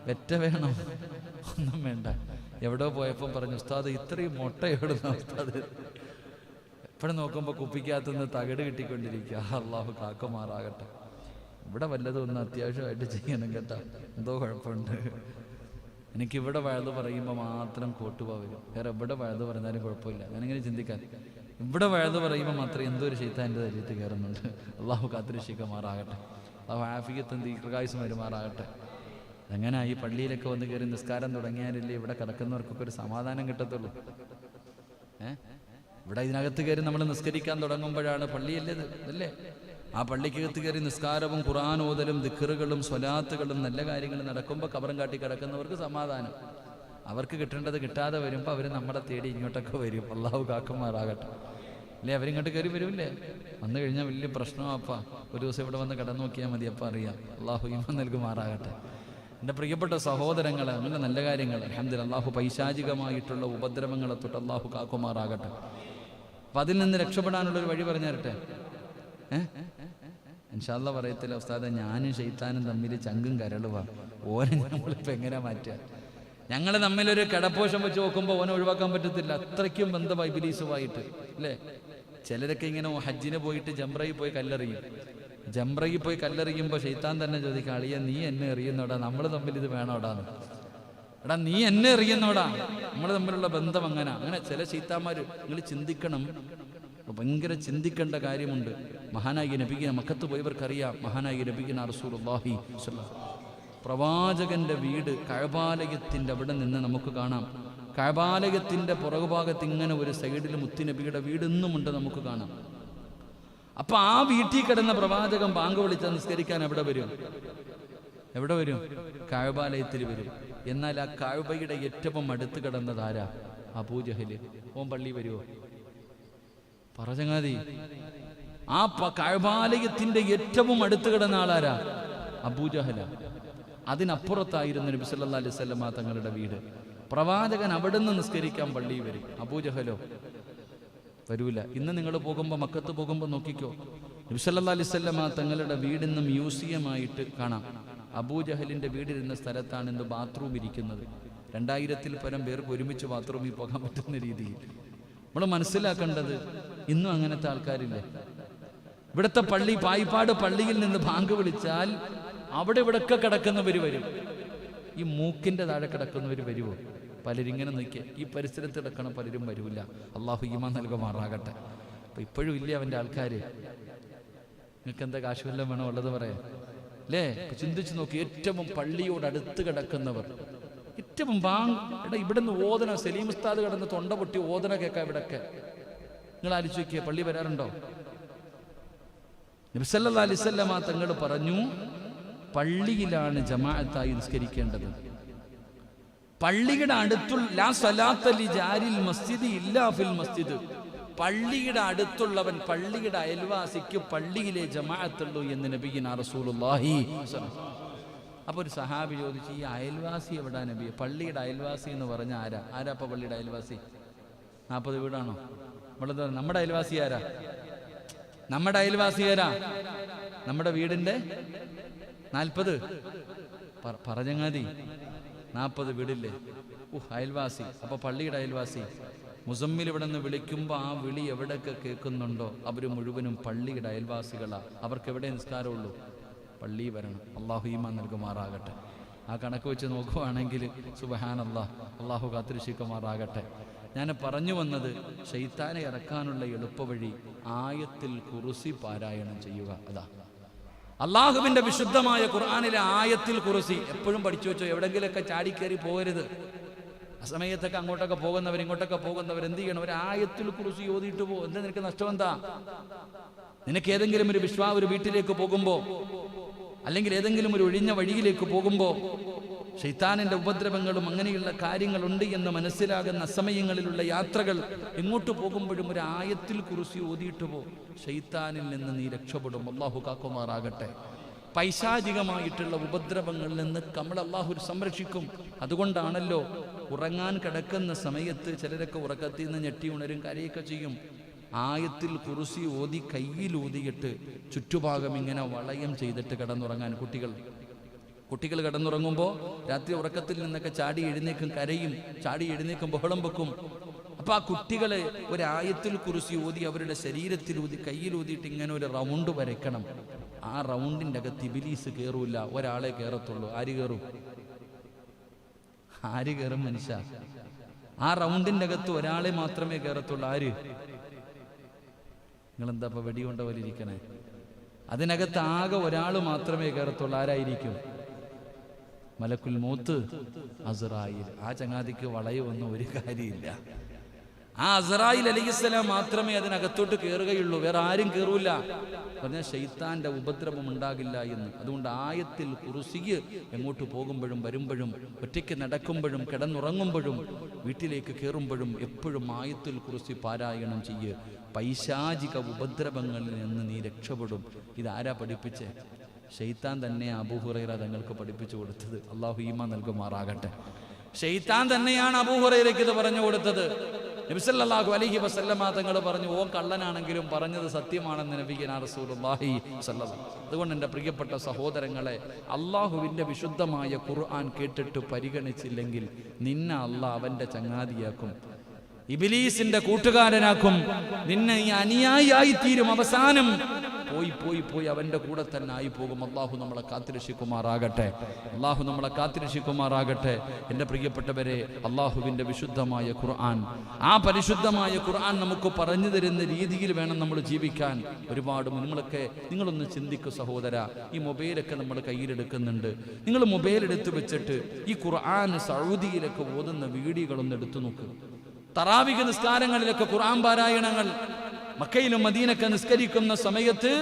വെറ്റ വേണോ? ഒന്നും വേണ്ട. എവിടെ പോയപ്പോൾ പറഞ്ഞു, ഉസ്താദ് ഇത്രയും മുട്ട എവിടുന്ന ഉസ്താദ്? എപ്പോഴും നോക്കുമ്പോൾ കുപ്പിക്കകത്തുനിന്ന് തകിട് കിട്ടിക്കൊണ്ടിരിക്കുക. അള്ളാഹു കാക്കുമാറാകട്ടെ. ഇവിടെ വല്ലതും ഒന്ന് അത്യാവശ്യമായിട്ട് ചെയ്യണം കേട്ടോ. എന്തോ കുഴപ്പമുണ്ട്. എനിക്കിവിടെ വഴുത് പറയുമ്പോൾ മാത്രം കോട്ടുപ വരും. വേറെ എവിടെ വഴുത് പറഞ്ഞാലും കുഴപ്പമില്ല. ഞാനിങ്ങനെ ചിന്തിക്കാൻ, ഇവിടെ വഴുത് പറയുമ്പോൾ മാത്രം എന്തോ ഒരു ശൈത്താൻ്റെ ശരീരത്തിൽ കയറുന്നുണ്ട്. അള്ളാഹു കാത്തിരക്ഷിക്കുമാറാകട്ടെ. അള്ളാഹു ആഫിയത്തും ദീർഘായുസ്സും വരുമാറാകട്ടെ. അങ്ങനെ ഈ പള്ളിയിലൊക്കെ വന്ന് കയറി നിസ്കാരം തുടങ്ങിയാലല്ലേ ഇവിടെ കിടക്കുന്നവർക്കൊക്കെ ഒരു സമാധാനം കിട്ടത്തുള്ളൂ. ഇവിടെ ഇതിനകത്ത് കയറി നമ്മൾ നിസ്കരിക്കാൻ തുടങ്ങുമ്പോഴാണ് പള്ളിയല്ലേ അല്ലേ? ആ പള്ളിക്കകത്ത് കയറി നിസ്കാരവും ഖുർആൻ ഓതലും ദിക്റുകളും സ്വലാത്തുകളും നല്ല കാര്യങ്ങളും നടക്കുമ്പോൾ കബറും കാട്ടി കിടക്കുന്നവർക്ക് സമാധാനം. അവർക്ക് കിട്ടേണ്ടത് കിട്ടാതെ വരുമ്പോൾ അവർ നമ്മളെ തേടി ഇങ്ങോട്ടൊക്കെ വരും. അള്ളാഹു കാക്കുമാറാകട്ടെ. അല്ലേ? അവരിങ്ങോട്ട് കയറി വരുമില്ലേ? വന്നു കഴിഞ്ഞാൽ വലിയ പ്രശ്നമാപ്പാ. ഒരു ദിവസം ഇവിടെ വന്ന് കടന്നു നോക്കിയാൽ മതി, അപ്പം അറിയാം. അള്ളാഹു ഈമാൻ നൽകുമാറാകട്ടെ. എൻ്റെ പ്രിയപ്പെട്ട സഹോദരങ്ങളെ, അങ്ങനെ നല്ല കാര്യങ്ങൾ അൽഹംദുലില്ലാഹ്, അള്ളാഹു പൈശാചികമായിട്ടുള്ള ഉപദ്രവങ്ങളെ തൊട്ട് അള്ളാഹു കാക്കുമാറാകട്ടെ. അപ്പം അതിൽ നിന്ന് രക്ഷപ്പെടാനുള്ളൊരു വഴി പറഞ്ഞു തരട്ടെ. ഇൻഷാ അല്ലാഹ് പറയത്തില്ല ഉസ്താദെ, ഞാനും ശൈത്താനും തമ്മിൽ ചങ്കും കരളുവാണ്. ഓനെ നമ്മളിപ്പോൾ എങ്ങനെ മാറ്റുക? ഞങ്ങൾ തമ്മിലൊരു കിടപ്പോഷം വെച്ച് നോക്കുമ്പോൾ ഓനെ ഒഴിവാക്കാൻ പറ്റത്തില്ല. അത്രയ്ക്കും ബന്ധമായി ഇബ്ലീസുമായിട്ട് അല്ലേ? ചിലരൊക്കെ ഇങ്ങനെ ഹജ്ജിന് പോയിട്ട് ജംറയിൽ പോയി കല്ലെറിയും. ജംറയിൽ പോയി കല്ലെറിയുമ്പോൾ ശൈത്താൻ തന്നെ ചോദിക്കുക, അളിയ നീ എന്നെ എറിയുന്നോടാ, നമ്മൾ തമ്മിൽ ഇത് വേണോടാന്ന്. എടാ നീ എന്നെ എറിയുന്നോടാ, നമ്മൾ തമ്മിലുള്ള ബന്ധം അങ്ങനെ ചില ശൈത്താന്മാർ. നിങ്ങൾ ചിന്തിക്കണം, ഭയങ്കര ചിന്തിക്കേണ്ട കാര്യമുണ്ട്. മഹാനായ നബിയെ മക്കത്ത് പോയവർക്കറിയാം. മഹാനായ നബിയെ റസൂലുള്ളാഹി പ്രവാചകന്റെ വീട് കഅബാലയത്തിന്റെ അവിടെ നിന്ന് നമുക്ക് കാണാം. കഅബാലയത്തിന്റെ പുറകുഭാഗത്ത് ഇങ്ങനെ ഒരു സൈഡിൽ മുത്തുനബിയുടെ വീട് ഇന്നുമുണ്ട്, നമുക്ക് കാണാം. അപ്പൊ ആ വീട്ടിൽ കിടന്ന പ്രവാചകൻ ബാങ്ക് വിളിച്ച നിസ്കരിക്കാൻ എവിടെ വരും? കഅബാലയത്തിൽ വരും. എന്നാൽ ആ കഅബയുടെ ഏറ്റവും അടുത്ത് കിടന്നത് ആരാ? അബൂജഹല്. ഓൻ പള്ളി വരുമോ? പറചങ്ങാതി, ആ കഅബാലയത്തിന്റെ ഏറ്റവും അടുത്ത് കിടന്ന ആളാരാ? അബൂജഹല. അതിനപ്പുറത്തായിരുന്നു നബി സല്ലല്ലാഹു അലൈഹി വസല്ലം തങ്ങളുടെ വീട്. പ്രവാചകൻ അവിടുന്ന് നിസ്കരിക്കാൻ പള്ളി വരും. അബൂജഹലോ വരൂല. ഇന്ന് നിങ്ങൾ പോകുമ്പോൾ, മക്കത്ത് പോകുമ്പോൾ നോക്കിക്കോ, നബി സല്ലല്ലാഹു അലൈഹി വസല്ലം തങ്ങളുടെ വീടിന്ന് മ്യൂസിയമായിട്ട് കാണാം. അബൂജഹലിന്റെ വീടിരുന്ന സ്ഥലത്താണ് ഇന്ന് ബാത്റൂം ഇരിക്കുന്നത്. 2000-ൽ പരം പേർക്ക് ഒരുമിച്ച് ബാത്റൂമിൽ പോകാൻ പറ്റുന്ന രീതിയിൽ. നമ്മൾ മനസ്സിലാക്കേണ്ടത്, ഇന്നും അങ്ങനത്തെ ആൾക്കാരില്ലേ? ഇവിടുത്തെ പള്ളി, പായിപ്പാട് പള്ളിയിൽ നിന്ന് ബാങ്ക് വിളിച്ചാൽ അവിടെ ഇവിടൊക്കെ കിടക്കുന്നവർ വരും. ഈ മൂക്കിന്റെ താഴെ കിടക്കുന്നവർ വരുമോ? പലരിങ്ങനെ നോക്കിയ ഈ പരിസരത്ത് കിടക്കണം, പലരും വരൂല. അള്ളാഹു ഈമാൻ നൽകുമാറാകട്ടെ. അപ്പൊ ഇപ്പോഴും ഇല്ലേ അവന്റെ ആൾക്കാര്? നിങ്ങൾക്ക് എന്താ കാശ് വല്ലതും വേണോ? ഉള്ളത് പറയാം അല്ലേ? ചിന്തിച്ചു നോക്കി. ഏറ്റവും പള്ളിയോട് അടുത്ത് കിടക്കുന്നവർ, ഏറ്റവും ഇവിടുന്ന് ഓതന, സലീം ഉസ്താദ് കിടന്ന് തൊണ്ട പൊട്ടി ഓതന കേൾക്കാം ഇവിടൊക്കെ. നിങ്ങൾ ആലോചിച്ച് നോക്കിയേ, പള്ളി വരാറുണ്ടോ? നബി സല്ലല്ലാഹു അലൈഹി വസല്ലമ തങ്ങൾ പറഞ്ഞു, പള്ളിയിലാണ് ജമാഅത്തായി നിസ്കരിക്കേണ്ടത്. പള്ളിയുടെ അടുത്തുള്ള ലാ സലാത്ത ലി ജാരിൽ മസ്ജിദ് ഇല്ലാ ഫിൽ മസ്ജിദ്, പള്ളിയുടെ അടുത്തുള്ളവൻ, പള്ളിയുടെ അയൽവാസിക്ക് പള്ളിയിലെ ജമാഅത്തുള്ളൂ എന്ന് നബിയിനാ റസൂലുള്ളാഹി സ്വല്ലല്ലാഹു അലൈഹി വസല്ലം. അപ്പോൾ ഒരു സഹാബി ചോദിച്ചു, ഈ അയൽവാസി എവിടാ നബിയെ? പള്ളിയുടെ അയൽവാസി എന്ന് പറഞ്ഞ ആരാ ഇപ്പൊ പള്ളിയുടെ അയൽവാസി? 40 വീടാണോ? നമ്മളെന്താ നമ്മുടെ അയൽവാസി ആരാ? നമ്മുടെ അയൽവാസി ആരാ? നമ്മുടെ വീടിന്റെ 40 പറഞ്ഞങ്ങാതി 40 വീടില്ലേ? അയൽവാസി. അപ്പൊ പള്ളിയുടെ അയൽവാസി. മുസമ്മിൽ ഇവിടെ നിന്ന് വിളിക്കുമ്പോൾ ആ വിളി എവിടെയൊക്കെ കേൾക്കുന്നുണ്ടോ അവർ മുഴുവനും പള്ളിയുടെ അയൽവാസികളാ. അവർക്ക് എവിടെ നിസ്കാരമുള്ളൂ? പള്ളി വരണം. അള്ളാഹു ഈമാൻ നൽകുമാറാകട്ടെ. ആ കണക്ക് വെച്ച് നോക്കുവാണെങ്കിൽ സുബ്ഹാനല്ലാഹ്, അള്ളാഹു കാത്തിരക്ഷിക്കുമാറാകട്ടെ. ഞാൻ പറഞ്ഞു വന്നത്, ശൈത്താനെ ഇറക്കാനുള്ള എളുപ്പവഴി ആയത്തിൽ കുർസി പാരായണം ചെയ്യുക. അതാ അള്ളാഹുവിന്റെ വിശുദ്ധമായ ഖുർആനിലെ ആയത്തിൽ കുർസി എപ്പോഴും പഠിച്ചു വെച്ചോ. എവിടെങ്കിലൊക്കെ ചാടിക്കേറി പോകരുത്. ആ സമയത്തൊക്കെ അങ്ങോട്ടൊക്കെ പോകുന്നവർ ഇങ്ങോട്ടൊക്കെ പോകുന്നവർ എന്ത് ചെയ്യണം? ഒരു ആയത്തിൽ കുർസി ഓതിയിട്ട് പോകും. എന്താ നിനക്ക് നഷ്ടം? എന്താ നിനക്ക്? ഏതെങ്കിലും ഒരു വീട്ടിലേക്ക് പോകുമ്പോ, അല്ലെങ്കിൽ ഏതെങ്കിലും ഒരു ഒഴിഞ്ഞ വഴിയിലേക്ക് പോകുമ്പോ, ശൈത്താനിന്റെ ഉപദ്രവങ്ങളും അങ്ങനെയുള്ള കാര്യങ്ങളുണ്ട് എന്ന് മനസ്സിലാകുന്ന സമയങ്ങളിലുള്ള യാത്രകൾ എങ്ങോട്ട് പോകുമ്പോഴും ഒരു ആയത്തിൽ കുർസി ഓതിയിട്ട് പോ. ശൈത്താനിൽ നിന്ന് നീ രക്ഷപ്പെടും. അല്ലാഹു കാക്കുമാറാകട്ടെ. പൈശാചികമായിട്ടുള്ള ഉപദ്രവങ്ങളിൽ നിന്ന് നമ്മൾ അല്ലാഹു സംരക്ഷിക്കും. അതുകൊണ്ടാണല്ലോ ഉറങ്ങാൻ കിടക്കുന്ന സമയത്ത് ചിലരൊക്കെ ഉറക്കത്തിൽ നിന്ന് ഞെട്ടി ഉണരും, കരയൊക്കെ ചെയ്യും. ആയത്തിൽ കുർസി ഓതി കയ്യിലൂതിയിട്ട് ചുറ്റുഭാഗം ഇങ്ങനെ വളയം ചെയ്തിട്ട് കിടന്നുറങ്ങാൻ കുട്ടികൾ കിടന്നുറങ്ങുമ്പോൾ രാത്രി ഉറക്കത്തിൽ നിന്നൊക്കെ ചാടി എഴുന്നേക്കും, കരയും, ചാടി എഴുന്നേക്കും, ബഹളം വെക്കും. അപ്പൊ ആ കുട്ടികളെ ഒരായത്തിൽ കുർസി ഓതി അവരുടെ ശരീരത്തിലൂതി കയ്യിലൂതിയിട്ട് ഇങ്ങനെ ഒരു റൗണ്ട് വരയ്ക്കണം. ആ റൗണ്ടിന്റെ അകത്ത് ഇബ്ലീസ് കയറൂല, ഒരാളെ കയറത്തുള്ളൂ. ആര് കയറും? മനുഷ്യ. ആ റൗണ്ടിന്റെ അകത്ത് ഒരാളെ മാത്രമേ കയറത്തുള്ളൂ. ആര്? നിങ്ങളെന്താ ഇപ്പൊ വെടികൊണ്ട പോലെ ഇരിക്കണേ? അതിനകത്ത് ആകെ ഒരാൾ മാത്രമേ കയറത്തുള്ളൂ. ആരായിരിക്കും? മലക്കുൽ മൗത്ത്, അസ്റായിൽ. ആ ചങ്ങാതിക്ക് വളയൊന്നും ഒരു കാര്യമില്ല. ആ അസ്റായിൽ അലൈഹിസ്സലാം മാത്രമേ അതിനകത്തോട്ട് കയറുകയുള്ളൂ, വേറെ ആരും കയറൂല. പറഞ്ഞാൽ ശൈത്താന്റെ ഉപദ്രവം ഉണ്ടാകില്ല എന്ന്. അതുകൊണ്ട് ആയത്തിൽ കുർസി എങ്ങോട്ട് പോകുമ്പോഴും വരുമ്പോഴും, ഒറ്റയ്ക്ക് നടക്കുമ്പോഴും കിടന്നുറങ്ങുമ്പോഴും വീട്ടിലേക്ക് കയറുമ്പോഴും എപ്പോഴും ആയത്തിൽ കുർസി പാരായണം ചെയ്യ്. പൈശാചിക ഉപദ്രവങ്ങളിൽ നിന്ന് നീ രക്ഷപ്പെടും. ഇതാരാ പഠിപ്പിച്ചേ? ശൈത്താൻ തന്നെ അബൂ ഹുറൈറ തങ്ങൾക്ക് പഠിപ്പിച്ചു കൊടുത്തത്. അള്ളാഹു ഈമാൻ നൽകുമാറാകട്ടെ. ശൈത്താൻ തന്നെയാണ് അബൂ ഹുറൈറയ്ക്ക് ഇത് പറഞ്ഞു കൊടുത്തത്. നബി സല്ലല്ലാഹു അലൈഹി വസല്ലമ തങ്ങൾ പറഞ്ഞു, ഓ കള്ളനാണെങ്കിലും പറഞ്ഞത് സത്യമാണെന്ന് നബിയുനാ റസൂലുള്ളാഹി സ്വല്ലല്ലാഹു. അതുകൊണ്ട് എൻ്റെ പ്രിയപ്പെട്ട സഹോദരങ്ങളെ, അള്ളാഹുവിൻ്റെ വിശുദ്ധമായ ഖുർആൻ കേട്ടിട്ട് പരിഗണിച്ചില്ലെങ്കിൽ നിന്നെ അള്ളാഹ് അവൻ്റെ ചങ്ങാതിയാക്കും, ഇബ്ലീസിന്റെ കൂട്ടുകാരനാക്കും. നിന്നെ ഈ അനുയായിയായി തീരും. അവസാനം പോയി അവന്റെ കൂടെ തന്നെ ആയി പോകും. അള്ളാഹു നമ്മളെ കാത്തിരക്ഷിക്കുമാറാകട്ടെ. എൻ്റെ പ്രിയപ്പെട്ടവരെ, അള്ളാഹുവിൻ്റെ വിശുദ്ധമായ ഖുർആൻ, ആ പരിശുദ്ധമായ ഖുർആൻ നമുക്ക് പറഞ്ഞു തരുന്ന രീതിയിൽ വേണം നമ്മൾ ജീവിക്കാൻ. ഒരുപാട് നിങ്ങളൊന്ന് ചിന്തിക്കൂ സഹോദര. ഈ മൊബൈലൊക്കെ നമ്മൾ കയ്യിലെടുക്കുന്നുണ്ട്. നിങ്ങൾ മൊബൈൽ എടുത്തു വെച്ചിട്ട് ഈ ഖുർആൻ സൗദിയിലൊക്കെ ഓതുന്ന വീഡിയോകളൊന്ന് എടുത്തു നോക്ക്. തറാവിഹ് നിസ്കാരങ്ങളിലൊക്കെ ഖുർആൻ പാരായണങ്ങൾ, മക്കയിലും മദീനയൊക്കെ നിസ്കരിക്കുന്ന സമയത്ത്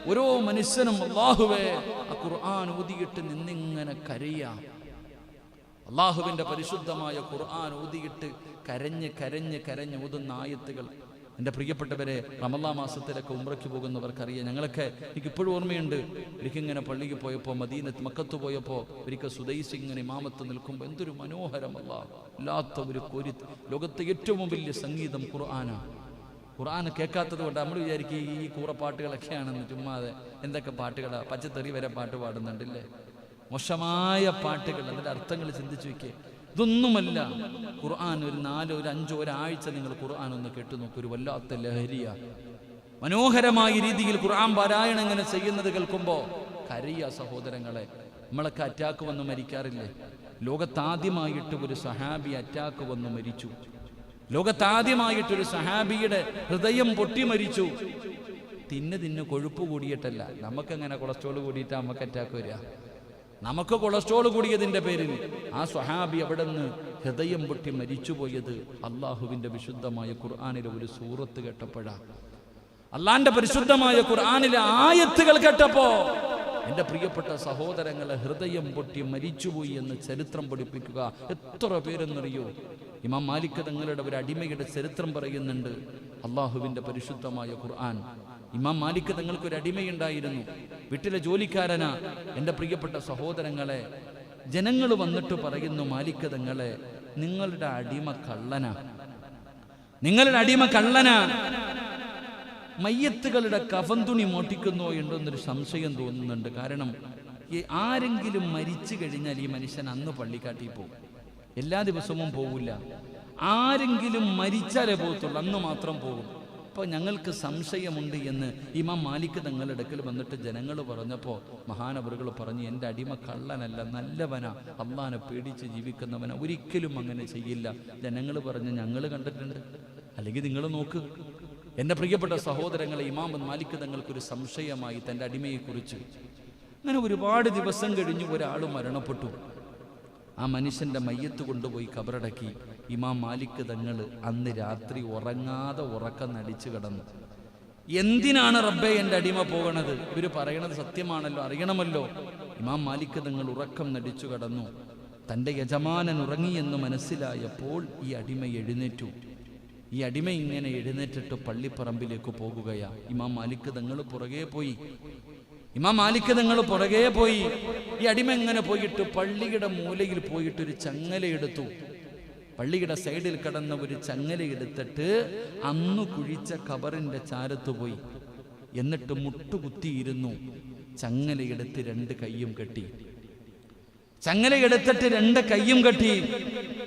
ഓരോ മനുഷ്യനും അല്ലാഹുവേ ആ ഖുർആൻ ഓതിയിട്ട് നിന്നിങ്ങനെ കരയാം. അല്ലാഹുവിൻ്റെ പരിശുദ്ധമായ ഖുർആൻ ഓതിയിട്ട് കരഞ്ഞ് ഓതുന്ന ആയത്തുകൾ. എൻ്റെ പ്രിയപ്പെട്ടവരെ, റമളാൻ മാസത്തിലൊക്കെ ഉംറയ്ക്ക് പോകുന്നവർക്കറിയാം. എനിക്കിപ്പോഴും ഓർമ്മയുണ്ട്. ഒരിക്കലിങ്ങനെ പള്ളിക്ക് പോയപ്പോൾ, മക്കത്ത് പോയപ്പോൾ ഒരിക്കൽ സുദൈസ് ഇങ്ങനെ ഇമാമത്ത് നിൽക്കുമ്പോൾ എന്തൊരു മനോഹരമല്ല, ഇല്ലാത്ത ഒരു ലോകത്തെ ഏറ്റവും വലിയ സംഗീതം ഖുർആൻ കേൾക്കാത്തത് കൊണ്ട് നമ്മൾ വിചാരിക്കും ഈ കൂറപ്പാട്ടുകളൊക്കെയാണെന്ന്. ചുമ്മാതെ എന്തൊക്കെ പാട്ടുകളാ, പച്ചത്തെറി വരെ പാട്ട് പാടുന്നുണ്ടല്ലേ, മോശമായ പാട്ടുകൾ. അതിൻ്റെ അർത്ഥങ്ങൾ ചിന്തിച്ചു വയ്ക്കേ. ഇതൊന്നുമല്ല ഖുർആൻ. ഒരു 4, 5, ഒരാഴ്ച നിങ്ങൾ ഖുർആൻ ഒന്ന് കേട്ടു നോക്കൂ. ഒരു വല്ലാത്ത ലഹരിയ. മനോഹരമായ രീതിയിൽ ഖുർആൻ പാരായണം ഇങ്ങനെ ചെയ്യുന്നത് കേൾക്കുമ്പോൾ കരയ സഹോദരങ്ങളെ. നമ്മളൊക്കെ അറ്റാക്ക് വന്ന് മരിക്കാറില്ലേ? ലോകത്താദ്യമായിട്ട് ഒരു സഹാബി അറ്റാക്ക് വന്ന് മരിച്ചു. ലോകത്താദ്യമായിട്ടൊരു സഹാബിയുടെ ഹൃദയം പൊട്ടി മരിച്ചു. തിന്ന് കൊഴുപ്പ് കൂടിയിട്ടല്ല. നമുക്കങ്ങനെ കൊളസ്ട്രോൾ കൂടിയിട്ട് നമുക്ക് അറ്റാക്ക് വരിക. നമുക്ക് കൊളസ്ട്രോൾ കൂടിയതിൻ്റെ പേരിൽ ആ സ്വഹാബി അവിടെ നിന്ന് ഹൃദയം പൊട്ടി മരിച്ചുപോയത് അള്ളാഹുവിൻ്റെ വിശുദ്ധമായ ഖുർആനിലെ ഒരു സൂറത്ത് കേട്ടപ്പോഴാണ്. അള്ളാന്റെ പരിശുദ്ധമായ ഖുർആനിലെ ആയത്തുകൾ കേട്ടപ്പോ എന്റെ പ്രിയപ്പെട്ട സഹോദരങ്ങളെ ഹൃദയം പൊട്ടി മരിച്ചുപോയി എന്ന് ചരിത്രം പഠിപ്പിക്കുക. എത്ര പേരെന്നറിയോ? ഇമാം മാലിക് തങ്ങളുടെ ഒരു അടിമയുടെ ചരിത്രം പറയുന്നുണ്ട് അള്ളാഹുവിന്റെ പരിശുദ്ധമായ ഖുർആൻ. ഇമാം മാലിക് തങ്ങൾക്ക് ഒരു അടിമയുണ്ടായിരുന്നു, വീട്ടിലെ ജോലിക്കാരനാ. എൻ്റെ പ്രിയപ്പെട്ട സഹോദരങ്ങളെ, ജനങ്ങൾ വന്നിട്ട് പറയുന്നു, മാലിക് തങ്ങളെ, നിങ്ങളുടെ അടിമ കള്ളനാ, നിങ്ങളുടെ അടിമ കള്ളനാ, മയ്യത്തുകളുടെ കഫൻ തുണി മോട്ടിക്കുന്നോ ഉണ്ടോന്നൊരു സംശയം തോന്നുന്നുണ്ട്. കാരണം ആരെങ്കിലും മരിച്ചു കഴിഞ്ഞാൽ ഈ മനുഷ്യൻ അന്ന് പള്ളിക്കാട്ടിൽ പോകും, എല്ലാ ദിവസവും പോവില്ല. ആരെങ്കിലും മരിച്ചാലേ പോകത്തുള്ളൂ, അന്ന് മാത്രം പോകും. അപ്പോൾ ഞങ്ങൾക്ക് സംശയമുണ്ട് എന്ന് ഇമാം മാലിക് തങ്ങളുടെ അടുക്കൽ വന്നിട്ട് ജനങ്ങൾ പറഞ്ഞപ്പോൾ മഹാനവറുകൾ പറഞ്ഞു, എൻ്റെ അടിമ കള്ളനല്ല, നല്ലവനാ, അള്ളാനെ പേടിച്ച് ജീവിക്കുന്നവനാ, ഒരിക്കലും അങ്ങനെ ചെയ്യില്ല. ജനങ്ങൾ പറഞ്ഞ് ഞങ്ങൾ കണ്ടിട്ടുണ്ട്, അല്ലെങ്കിൽ നിങ്ങൾ നോക്ക്. എൻ്റെ പ്രിയപ്പെട്ട സഹോദരങ്ങളെ, ഇമാം മാലിക് തങ്ങൾക്കൊരു സംശയമായി തൻ്റെ അടിമയെക്കുറിച്ച്. അങ്ങനെ ഒരുപാട് ദിവസം കഴിഞ്ഞ് ഒരാൾ മരണപ്പെട്ടു. ആ മനുഷ്യൻ്റെ മയ്യത്ത് കൊണ്ടുപോയി കബറടക്കി. ഇമാം മാലിക് തങ്ങൾ അന്ന് രാത്രി ഉറങ്ങാതെ ഉറക്കം നടിച്ചു കിടന്നു. എന്തിനാണ് റബ്ബേ എൻ്റെ അടിമ പോകണത്? ഇവർ പറയണത് സത്യമാണല്ലോ, അറിയണമല്ലോ. ഇമാം മാലിക് തങ്ങൾ ഉറക്കം നടിച്ചു കിടന്നു. തൻ്റെ യജമാനൻ ഉറങ്ങിയെന്ന് മനസ്സിലായപ്പോൾ ഈ അടിമ എഴുന്നേറ്റു. ഈ അടിമ ഇങ്ങനെ എഴുന്നേറ്റിട്ട് പള്ളിപ്പറമ്പിലേക്ക് പോകുകയാ. ഇമാം മാലിക് തങ്ങൾ പുറകെ പോയി. ഇമാം മാലിക് തങ്ങൾ പുറകെ പോയി. ഈ അടിമ ഇങ്ങനെ പോയിട്ട് പള്ളിയുടെ മൂലയിൽ പോയിട്ട് ഒരു ചങ്ങല എടുത്തു. പള്ളിയുടെ സൈഡിൽ കിടന്ന ഒരു ചങ്ങല എടുത്തിട്ട് അന്നു കുഴിച്ച ഖബറിന്റെ ചാരത്ത് പോയി. എന്നിട്ട് മുട്ടുകുത്തിയിരുന്നു. ചങ്ങലയെടുത്ത് രണ്ട് കൈയും കെട്ടി. ചങ്ങലയെടുത്തിട്ട് രണ്ട് കൈയും കെട്ടി.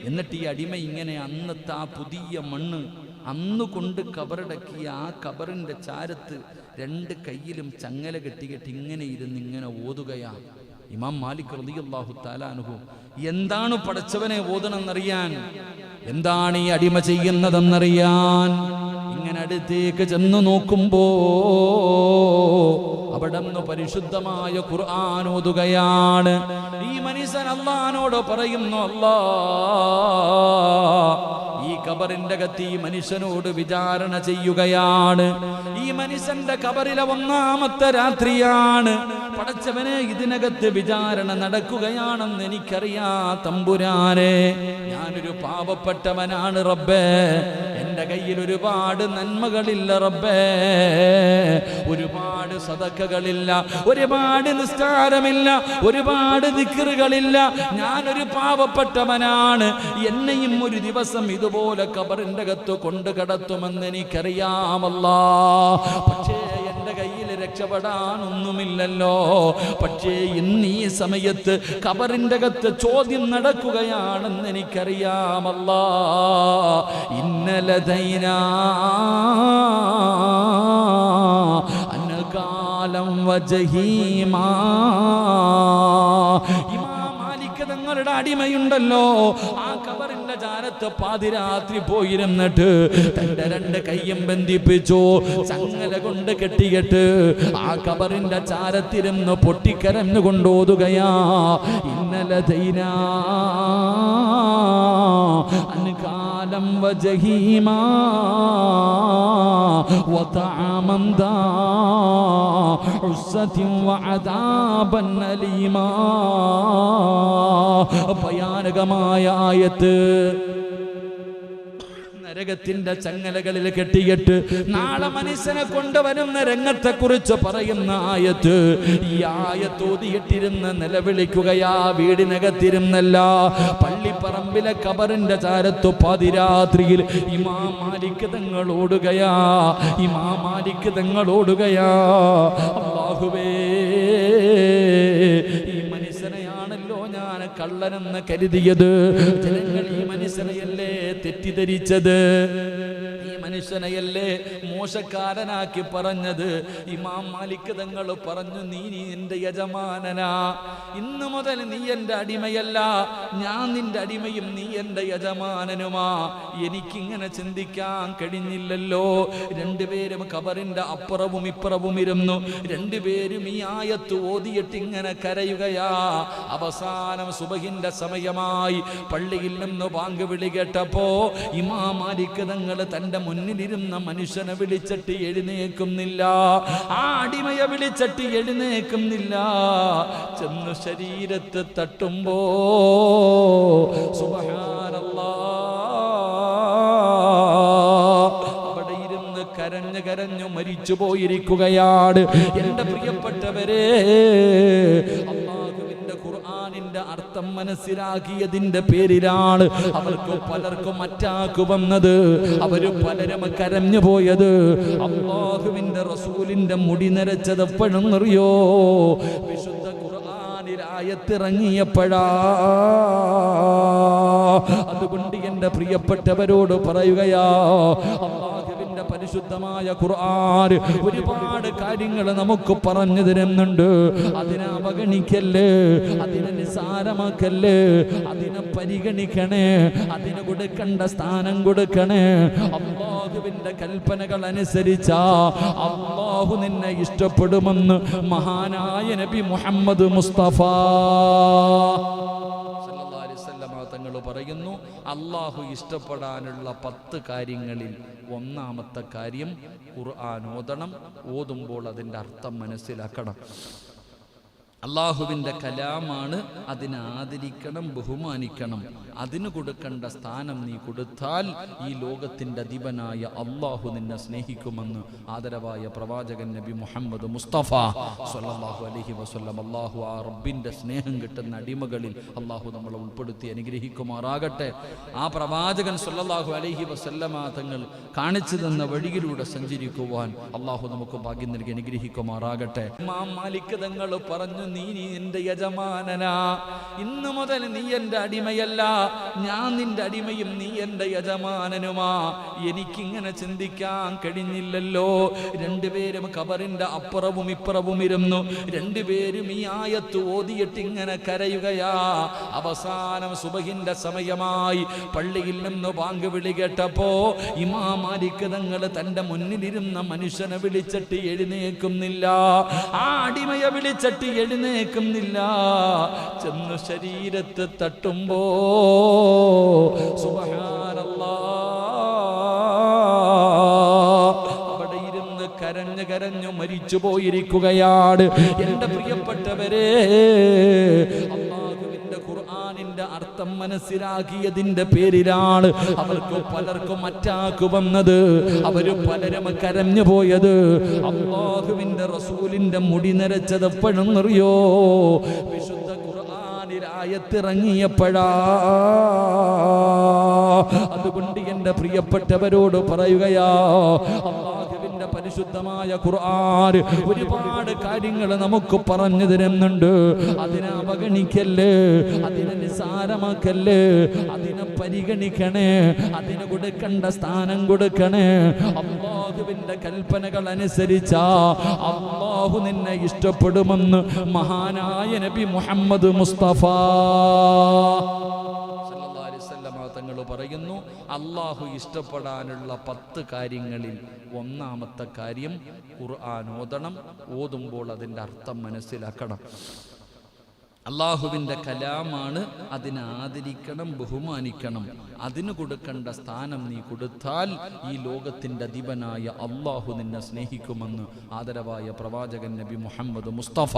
എന്നിട്ട് ഈ അടിമ ഇങ്ങനെ അന്നത്തെ ആ പുതിയ മണ്ണ് അന്ന് കൊണ്ട് കബറടക്കിയ ആ ഖബറിന്റെ ചാരത്ത് രണ്ട് കൈയിലും ചങ്ങല കെട്ടി ഇങ്ങനെ ഇരുന്ന് ഇങ്ങനെ ഓതുകയാ. ഇമാം മാലിക് റളിയല്ലാഹു തആല അൻഹു എന്താണ് പടച്ചവനെ ഓതണമെന്നറിയാൻ, എന്താണ് ഈ അടിമ ചെയ്യുന്നതെന്നറിയാൻ ഇങ്ങനെ അടുത്തേക്ക് ചെന്ന് നോക്കുമ്പോ അവിടുന്ന് പരിശുദ്ധമായ ഖുർആൻ ഓതുകയാണ്. ഈ മനുഷ്യൻ അല്ലാഹുവോട് പറയുന്നു, അല്ലാ, ഈ ഖബറിന്റെ അകത്ത് ഈ മനുഷ്യനോട് വിചാരണ ചെയ്യുകയാണ്. ഈ മനുഷ്യന്റെ ഖബറിലെ ഒന്നാമത്തെ രാത്രിയാണ്. പടച്ചവനെ, ഇതിനകത്ത് വിചാരണ നടക്കുകയാണെന്ന് എനിക്കറിയാ തമ്പുരാനെ. ഞാനൊരു പാവപ്പെട്ടവനാണ് റബ്ബേ, എൻ്റെ കയ്യിൽ ഒരുപാട് നന്മകളില്ല റബ്ബേ, ഒരുപാട് സദഖകളില്ല, ഒരുപാട് നിസ്കാരമില്ല, ഒരുപാട് ദിക്റുകളില്ല. ഞാനൊരു പാവപ്പെട്ടവനാണ്. എന്നെയും ഒരു ദിവസം ഇതുപോലെ ഖബറിന്റെ അകത്ത് കൊണ്ടു കടത്തുമെന്ന് എനിക്കറിയാമല്ലാ. പക്ഷേ എൻ്റെ കയ്യിൽ രക്ഷപ്പെടാനൊന്നുമില്ലല്ലോ. പക്ഷേ ഇന്ന് ഈ സമയത്ത് ഖബറിന്റെ അകത്ത് ചോദ്യം നടക്കുകയാണെന്ന് എനിക്കറിയാമല്ലാ. ഇന്നലദൈനാ അന്നകാലം വജഹീമാ. തങ്ങളുടെ അടിമയുണ്ടല്ലോ, ആ ഖബറിന്റെ ചാരത്ത് പാതിരാത്രി പോയിരുന്നിട്ട് തന്റെ രണ്ട് കയ്യും ബന്ധിപ്പിച്ചു, ചങ്ങല കൊണ്ട് കെട്ടിയിട്ട് ആ ഖബറിന്റെ ചാരത്തിരുന്ന് പൊട്ടിക്കരഞ്ഞു കൊണ്ടോതുകയാ. ഇന്നലദൈനാ അൻകാലം വജഹീമാ വതഅമൻ ദാ ഉസ്സതിൻ വഅദാബൻ അലീമാ. ഭയാനകമായ ആയത്ത്. നരകത്തിന്റെ ചങ്ങലകളിൽ കെട്ടിയിട്ട് നാളെ മനുഷ്യനെ കൊണ്ടുവരുന്ന രംഗത്തെ കുറിച്ച് പറയുന്ന ആയത്ത്. ഈ ആയത്ത് ഓതിയിട്ടിരുന്ന് നിലവിളിക്കുകയാ. വീടിനകത്തിരുന്നല്ല, പള്ളിപ്പറമ്പിലെ ഖബറിന്റെ ചാരത്ത് പാതിരാത്രിയിൽ ഇമാം മാലിക് തങ്ങൾ ഓടുകയാ. ഇമാം മാലിക് തങ്ങൾ ഓടുകയാ. അല്ലാഹുവേ, ഈ മനുഷ്യനെയാണല്ലോ ഞാൻ കള്ളനെന്ന് കരുതിയത്. ജനങ്ങൾ ഈ മനുഷ്യനെയല്ലേ തെറ്റിദ്ധരിച്ചത്, ഈ മനുഷ്യനെയല്ലേ മോശക്കാരനാക്കി പറഞ്ഞത്. ഇമാം മാലിക് തങ്ങൾ പറഞ്ഞു, നീ എന്റെ യജമാനനാ, ഇന്നു മുതൽ നീ എന്റെ അടിമയല്ല, ഞാൻ നിന്റെ അടിമയും നീ എന്റെ യജമാനനുമാ. എനിക്കിങ്ങനെ ചിന്തിക്കാൻ കഴിഞ്ഞില്ലല്ലോ. രണ്ടുപേരും ഖബറിന്റെ അപ്പുറവും ഇപ്പുറവും ഇരുന്നു. രണ്ടുപേരും ഈ ആയത്ത് ഓതിയിട്ട് ഇങ്ങനെ കരയുകയാ. അവസാനം സുബഹിന്റെ സമയമായി. പള്ളിയിൽ നിന്ന് ബാങ്ക് വിളി കേട്ടപ്പോ ഇമാം മാലിക് തങ്ങൾ തന്റെ മുന്നിൽ മുന്നിലിരുന്ന മനുഷ്യനെ വിളിച്ചിട്ട് എഴുന്നേക്കുന്നില്ല, ആ അടിമയെ വിളിച്ചിട്ട് എഴുന്നേക്കുന്നില്ല. ചെന്ന് ശരീരത്ത് തട്ടുമ്പോ സുബ്ഹാനല്ലാഹ് അവിടെ ഇരുന്ന് കരഞ്ഞു കരഞ്ഞു മരിച്ചു പോയിരിക്കുകയാണ്. എന്റെ പ്രിയപ്പെട്ടവരെ, അല്ലാഹുവിന്റെ ഖുർആനിന്റെ അർത്ഥം മനസ്സിലാക്കിയതിന്റെ പേരിലാണ് അവർക്ക് പലർക്കും അറ്റാക്ക് വന്നത്. അവര് പലരും കരഞ്ഞു പോയത്. അല്ലാഹുവിന്റെ റസൂലിന്റെ മുടി നരച്ചത് എപ്പോഴും അറിയോ? വിശുദ്ധ ഖുർആനിൽ ആയത്തിറങ്ങിയപ്പോഴാ. അതുകൊണ്ട് എന്റെ പ്രിയപ്പെട്ടവരോട് പറയുകയാ, അല്ലാഹുവിന്റെ പരിശുദ്ധമായ ഖുർആൻ ഒരുപാട് കാര്യങ്ങൾ നമുക്ക് പറഞ്ഞു തരുന്നുണ്ട്. അതിനെ അവഗണിക്കല്ലേ, അതിനെ നിസാരമാക്കല്ലേ, അതിനെ പരിഗണിക്കണേ, അതിന് കൊടുക്കേണ്ട സ്ഥാനം കൊടുക്കണേ. അല്ലാഹുവിന്റെ കൽപ്പനകൾ അനുസരിച്ചാ അല്ലാഹു നിന്നെ ഇഷ്ടപ്പെടുമെന്ന് മഹാനായ നബി മുഹമ്മദ് മുസ്തഫ തങ്ങൾ പറയുന്നു. അല്ലാഹു ഇഷ്ടപ്പെടാനുള്ള 10 കാര്യങ്ങളിൽ ഒന്നാമത്തെ കാര്യം ഖുർആൻ ഓതണം. ഓതുമ്പോൾ അതിൻ്റെ അർത്ഥം മനസ്സിലാക്കണം. അല്ലാഹുവിൻ്റെ കലാമാണ്, അതിനെ ആദരിക്കണം, ബഹുമാനിക്കണം. അതിന് കൊടുക്കേണ്ട സ്ഥാനം നീ കൊടുത്താൽ ഈ ലോകത്തിൻ്റെ അധിപനായ അല്ലാഹു നിന്നെ സ്നേഹിക്കുമെന്ന് ആദരവായ പ്രവാചകൻ നബി മുഹമ്മദ് മുസ്തഫ സ്വല്ലല്ലാഹു അലൈഹി വസല്ലം. അല്ലാഹു ആ റബ്ബിൻ്റെ സ്നേഹം കിട്ടുന്ന അടിമകളിൽ അല്ലാഹു നമ്മളെ ഉൾപ്പെടുത്തി അനുഗ്രഹിക്കുമാറാകട്ടെ. ആ പ്രവാചകൻ സ്വല്ലല്ലാഹു അലൈഹി വസല്ലമ തങ്ങൾ കാണിച്ചു തന്ന വഴിയിലൂടെ സഞ്ചരിക്കുവാൻ അല്ലാഹു നമുക്ക് ഭാഗ്യം നൽകി അനുഗ്രഹിക്കുമാറാകട്ടെ. ഇമാം മാലിക് തങ്ങൾ പറഞ്ഞു, നീ എന്റെ യജമാനനാ, ഇന്നു മുതൽ നീ എന്റെ അടിമയല്ല, ഞാൻ നിന്റെ അടിമയും നീ എന്റെ യജമാനനുമാ. എനിക്കിങ്ങനെ ചിന്തിക്കാൻ കഴിഞ്ഞില്ലല്ലോ. രണ്ടുപേരും ഖബറിന്റെ അപ്പുറവും ഇപ്പുറവും ഇരുന്നു. രണ്ടുപേരും ഈ ആയത്ത് ഓതിയിട്ട് ഇങ്ങനെ കരയുകയാ. അവസാനം സുബഹിന്റെ സമയമായി. പള്ളിയിൽ നിന്ന് ബാങ്ക് വിളി കേട്ടപ്പോ ഇമാം മാലിക് തങ്ങൾ തന്റെ മുന്നിലിരുന്ന മനുഷ്യനെ വിളിച്ചിട്ട് എഴുന്നേക്കുന്നില്ല, ആ അടിമയെ വിളിച്ചിട്ട് എഴുന്നേക്കുന്നില്ല. ചെന്ന് ശരീരത്ത് തട്ടുമ്പോ സുബ്ഹാനല്ലാഹ് അവിടെ ഇരുന്ന് കരഞ്ഞു കരഞ്ഞു മരിച്ചു പോയിരിക്കുകയാണ്. എന്റെ പ്രിയപ്പെട്ടവരെ, അല്ലാഹുവിന്റെ ഖുർആനിന്റെ അർത്ഥം മനസ്സിലാക്കിയതിന്റെ പേരിലാണ് അവർക്ക് പലർക്കും അറ്റാക്ക് വന്നത്. അവര് പലരും കരഞ്ഞു പോയത്. അല്ലാഹുവിന്റെ റസൂലിന്റെ മുടി നരച്ചത് എപ്പോഴും അറിയോ? വിശുദ്ധ ഖുർആനിൽ ആയത്തിറങ്ങിയപ്പോഴാ. അതുകൊണ്ട് എന്റെ പ്രിയപ്പെട്ടവരോട് പറയുകയാ, അല്ലാഹുവിന്റെ പരിശുദ്ധമായ ഖുർആൻ ഒരുപാട് കാര്യങ്ങൾ നമുക്ക് പറഞ്ഞു തരുന്നുണ്ട്. അതിനെ അവഗണിക്കല്ലേ, അതിനെ നിസാരമാക്കല്ലേ, അതിനെ പരിഗണിക്കണേ, അതിന് കൊടുക്കേണ്ട സ്ഥാനം കൊടുക്കണേ. അല്ലാഹുവിന്റെ കൽപ്പനകൾ അനുസരിച്ചാ അല്ലാഹു നിന്നെ ഇഷ്ടപ്പെടുമെന്ന് മഹാനായ നബി മുഹമ്മദ് മുസ്തഫ തങ്ങൾ പറയുന്നു. അല്ലാഹു ഇഷ്ടപ്പെടാനുള്ള 10 കാര്യങ്ങളിൽ ഒന്നാമത്തെ കാര്യം ഖുർആൻ ഓതണം. ഓതുമ്പോൾ അതിൻ്റെ അർത്ഥം മനസ്സിലാക്കണം. അല്ലാഹുവിൻ്റെ കലാമാണ്, അതിനെ ആദരിക്കണം, ബഹുമാനിക്കണം. അതിന് കൊടുക്കേണ്ട സ്ഥാനം നീ കൊടുത്താൽ ഈ ലോകത്തിൻ്റെ അധിപനായ അല്ലാഹു നിന്നെ സ്നേഹിക്കുമെന്ന് ആദരവായ പ്രവാചകൻ നബി മുഹമ്മദ് മുസ്തഫ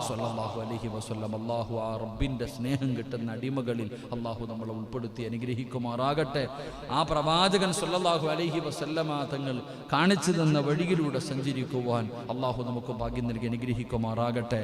സ്വല്ലല്ലാഹു അലൈഹി വസല്ലം. അല്ലാഹു ആ റബ്ബിൻ്റെ സ്നേഹം കിട്ടുന്ന അടിമകളിൽ അല്ലാഹു നമ്മളെ ഉൾപ്പെടുത്തി അനുഗ്രഹിക്കുമാറാകട്ടെ. ആ പ്രവാചകൻ സ്വല്ലല്ലാഹു അലൈഹി വസല്ലമ തങ്ങൾ കാണിച്ചു തന്ന വഴിയിലൂടെ സഞ്ചരിക്കുവാൻ അല്ലാഹു നമുക്ക് ഭാഗ്യം നൽകി അനുഗ്രഹിക്കുമാറാകട്ടെ.